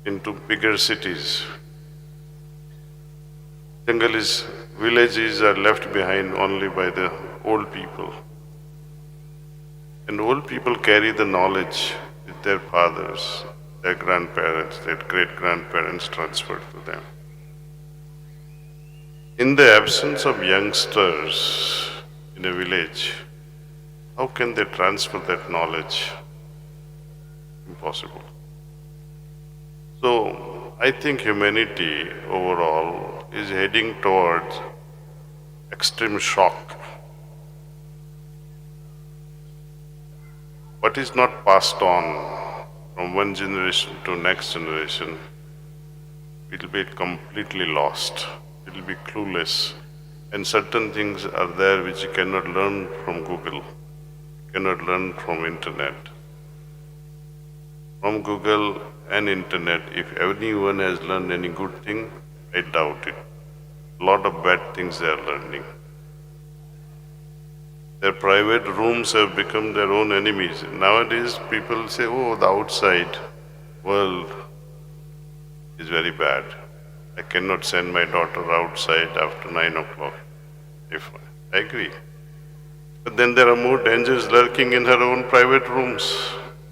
S1: into bigger cities. Villages are left behind only by the old people. And old people carry the knowledge with their fathers, their grandparents, their great-grandparents transferred to them. In the absence of youngsters in a village, how can they transfer that knowledge? Impossible. So, I think humanity overall is heading towards extreme shock. What is not passed on from one generation to next generation will be completely lost. It will be clueless. And certain things are there which you cannot learn from Google, cannot learn from internet. From Google and internet, if anyone has learned any good thing, I doubt it. A lot of bad things they are learning. Their private rooms have become their own enemies. Nowadays, people say, oh, the outside world is very bad. I cannot send my daughter outside after 9 o'clock. I agree. But then there are more dangers lurking in her own private rooms.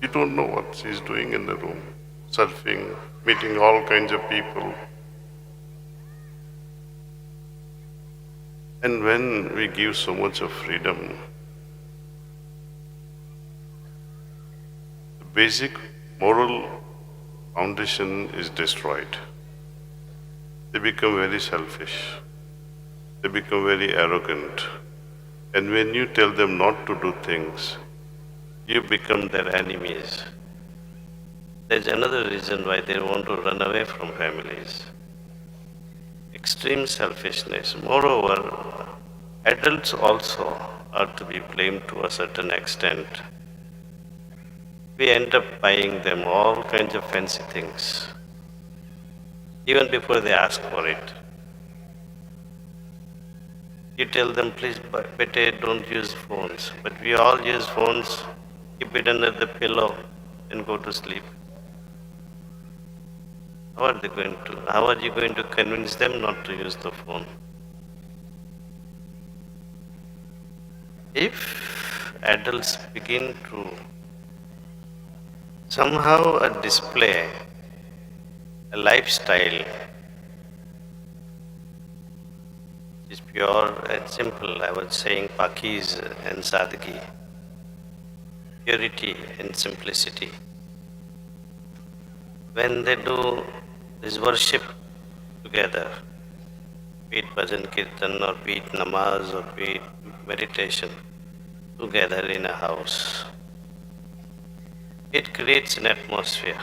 S1: You don't know what she's doing in the room. Surfing, meeting all kinds of people. And when we give so much of freedom, the basic moral foundation is destroyed. They become very selfish. They become very arrogant. And when you tell them not to do things, you become their enemies. There's another reason why they want to run away from families. Extreme selfishness. Moreover, adults also are to be blamed to a certain extent. We end up buying them all kinds of fancy things, even before they ask for it. You tell them, please, better don't use phones. But we all use phones, keep it under the pillow and go to sleep. How are you going to convince them not to use the phone? If adults begin to somehow display a lifestyle which is pure and simple, I was saying pakiz and sadgi, purity and simplicity. When they do this worship together, be it bhajan kirtan or be it namaz or be it meditation together in a house, it creates an atmosphere.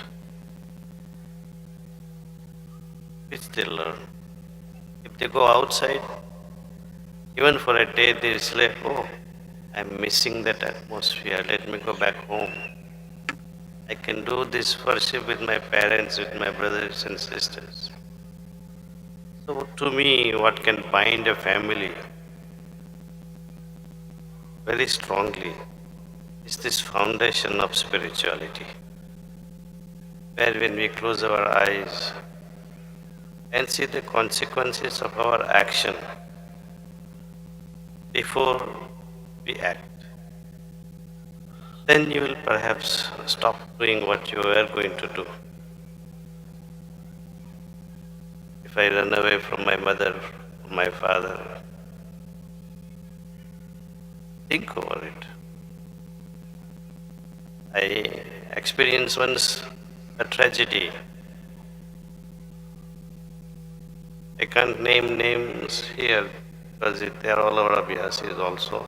S6: which they learn. If they go outside, even for a day, they say, oh, I'm missing that atmosphere, let me go back home. I can do this worship with my parents, with my brothers and sisters. So to me, what can bind a family very strongly is this foundation of spirituality, where when we close our eyes and see the consequences of our action before we act, then you will perhaps stop doing what you were going to do. If I run away from my mother, from my father, think over it. I experienced once a tragedy. I can't name names here because they are all our Abhyasis also.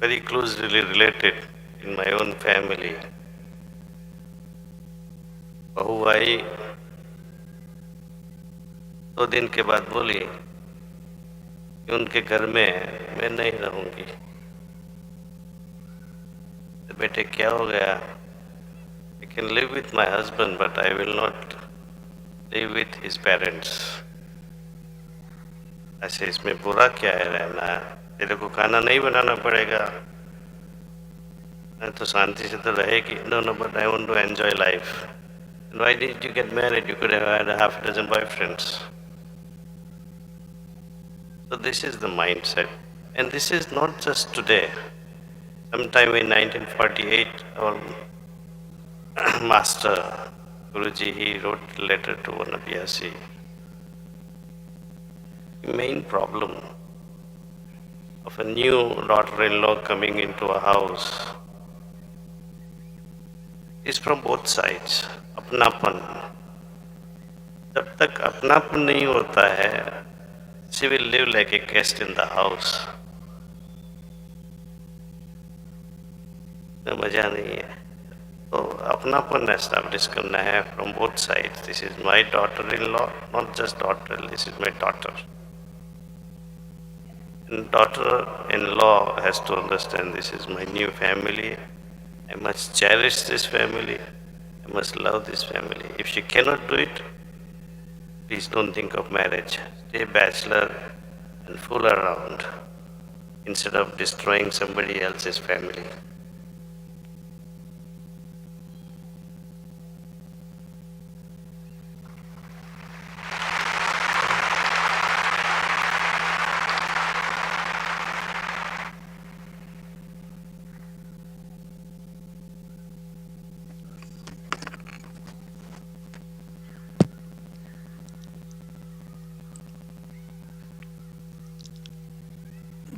S6: Very closely related in my own family. बहू आई 2 दिन के बाद बोली कि उनके घर में मैं नहीं रहूंगी। तो बेटे क्या हो गया? I can live with my husband, but I will not live with his parents. ऐसे इसमें बुरा क्या है रहना? तेरे को खाना नहीं बनाना पड़ेगा, तो शांति से तो रहेगी। No, no, but I want to enjoy life. And why did you get married? You could have had a half dozen boyfriends. So this is the mindset. And this is not just today. Sometime in 1948, our master, Guruji, he wrote a letter to one Abhyasi. The main problem of a new daughter-in-law coming into a house is from both sides. अपनापन. जब तक अपनापन नहीं होता है, she will live like a guest in the house. मजा नहीं है. तो अपनापन establish करना है from both sides. This is my daughter-in-law, not just daughter. This is my daughter. And daughter-in-law has to understand this is my new family. I must cherish this family. I must love this family. If she cannot do it, please don't think of marriage. Stay bachelor and fool around instead of destroying somebody else's family.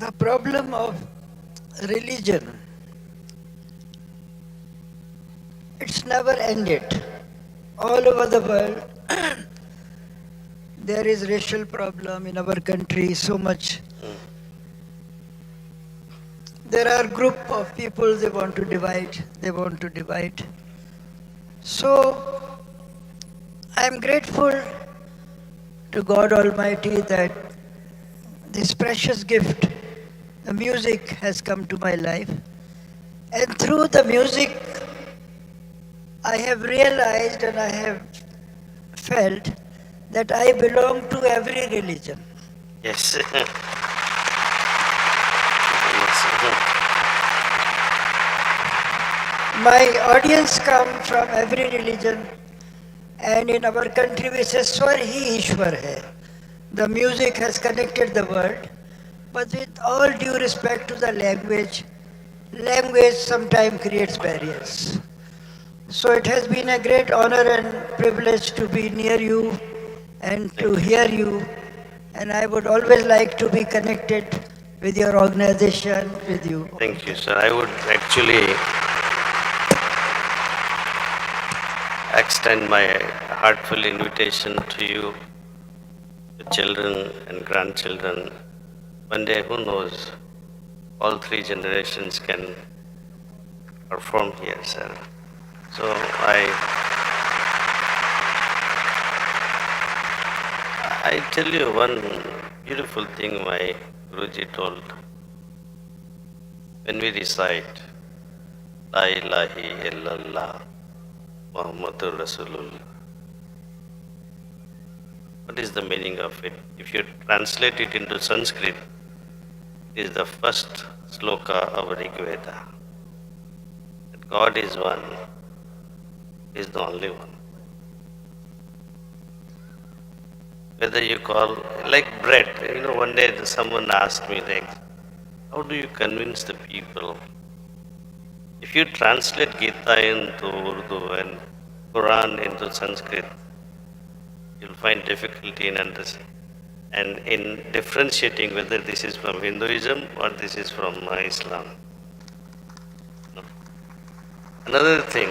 S7: The problem of religion, it's never ended. All over the world, there is racial problem in our country, so much. There are group of people, they want to divide. So, I am grateful to God Almighty that this precious gift, the music, has come to my life. And through the music, I have realized and I have felt that I belong to every religion.
S6: Yes.
S7: My audience come from every religion, and in our country we say Swar hi Ishwar hai. The music has connected the world, but with all due respect to the language sometimes creates barriers. So it has been a great honor and privilege to be near you and to hear you, and I would always like to be connected with your organization, with you.
S6: Thank you, sir. I would actually extend my heartfelt invitation to you, the children and grandchildren. One day, who knows, all 3 generations can perform here, sir. So I tell you one beautiful thing my Guruji told. When we recite La ilaha illallah Muhammadur Rasulullah, what is the meaning of it? If you translate it into Sanskrit, it is the first sloka of Rig Veda. That God is one, He is the only one. Whether you call, like bread, one day someone asked me, like, how do you convince the people? If you translate Gita into Urdu and Quran into Sanskrit, you'll find difficulty in understanding and in differentiating whether this is from Hinduism or this is from Islam. Another thing,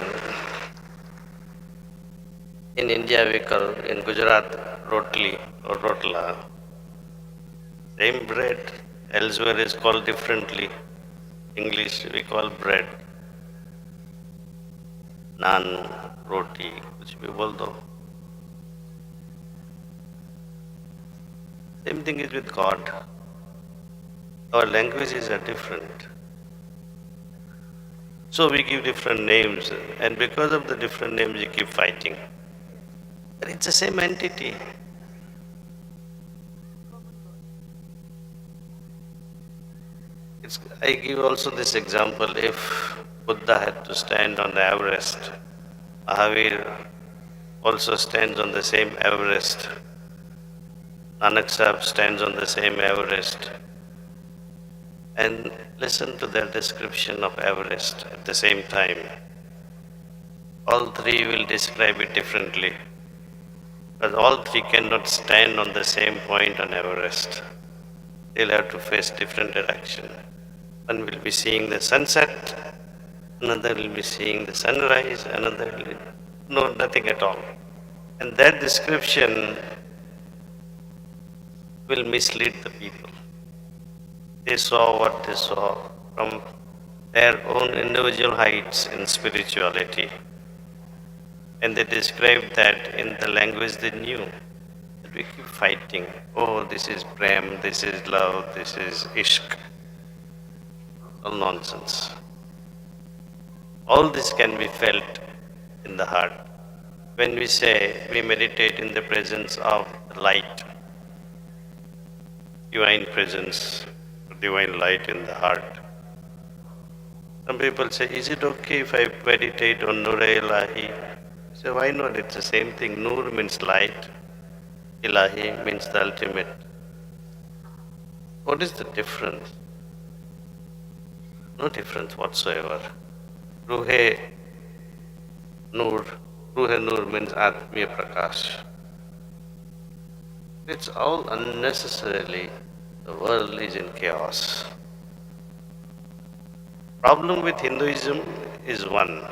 S6: in India we call, in Gujarat, rotli or rotla. Same bread, elsewhere is called differently. English we call bread. Naan, roti, कुछ भी बोल दो. Same thing is with God. Our languages are different. So we give different names, and because of the different names, we keep fighting. But it's the same entity. I give also this example. If Buddha had to stand on the Everest, Mahavir also stands on the same Everest. Nanak Sahib stands on the same Everest. And listen to their description of Everest at the same time. All three will describe it differently. But all three cannot stand on the same point on Everest. They'll have to face different direction. One will be seeing the sunset, another will be seeing the sunrise, another will be, no, nothing at all. And that description will mislead the people. They saw what they saw from their own individual heights in spirituality. And they described that in the language they knew. That we keep fighting. Oh, this is prem, this is love, this is ishq. All nonsense. All this can be felt in the heart. When we say we meditate in the presence of light, divine presence, divine light in the heart. Some people say, is it okay if I meditate on Nur-e-Ilahi? I say, why not? It's the same thing. Nur means light, Ilahi means the ultimate. What is the difference? No difference whatsoever. Ruhe Nur means Atmiya Prakash. It's all unnecessarily, the world is in chaos. Problem with Hinduism is one.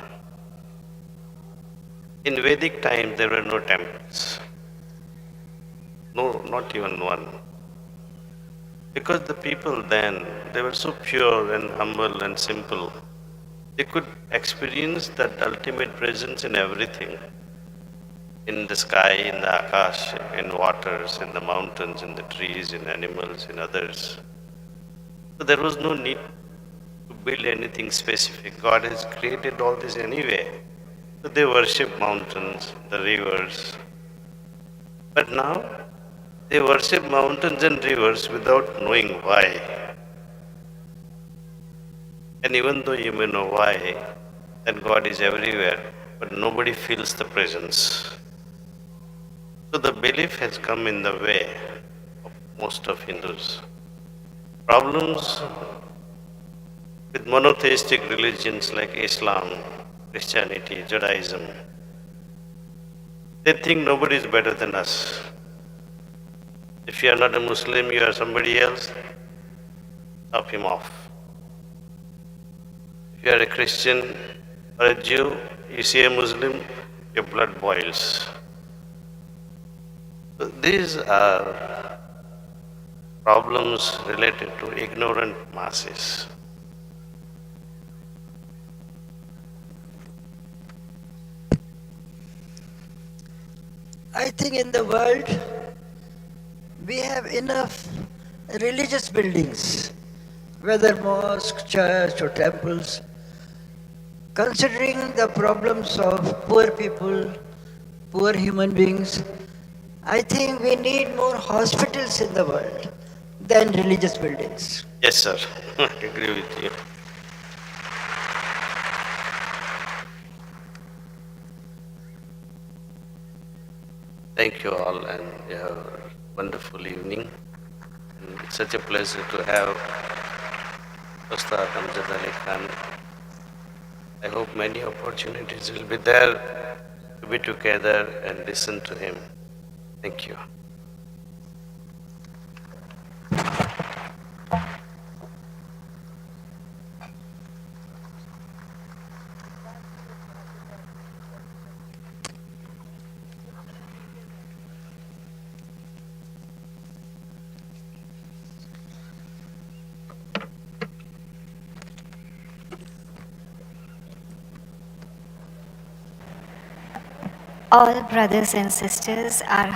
S6: In Vedic times there were no temples. No, not even one. Because the people then, they were so pure and humble and simple. They could experience that ultimate presence in everything. In the sky, in the akash, in waters, in the mountains, in the trees, in animals, in others. So there was no need to build anything specific. God has created all this anyway. So they worship mountains, the rivers. But now, they worship mountains and rivers without knowing why. And even though you may know why, then God is everywhere, but nobody feels the presence. So the belief has come in the way of most of Hindus. Problems with monotheistic religions like Islam, Christianity, Judaism. They think nobody is better than us. If you are not a Muslim, you are somebody else, chop him off. If you are a Christian or a Jew, you see a Muslim, your blood boils. So these are problems related to ignorant masses.
S7: I think in the world, we have enough religious buildings, whether mosque, church or temples, considering the problems of poor people, poor human beings. I think we need more hospitals in the world than religious buildings.
S6: Yes, sir. I agree with you. Thank you all, and you have a wonderful evening. And it's such a pleasure to have Ustad Amjad Ali Khan. I hope many opportunities will be there to be together and listen to him. Thank you.
S8: All brothers and sisters are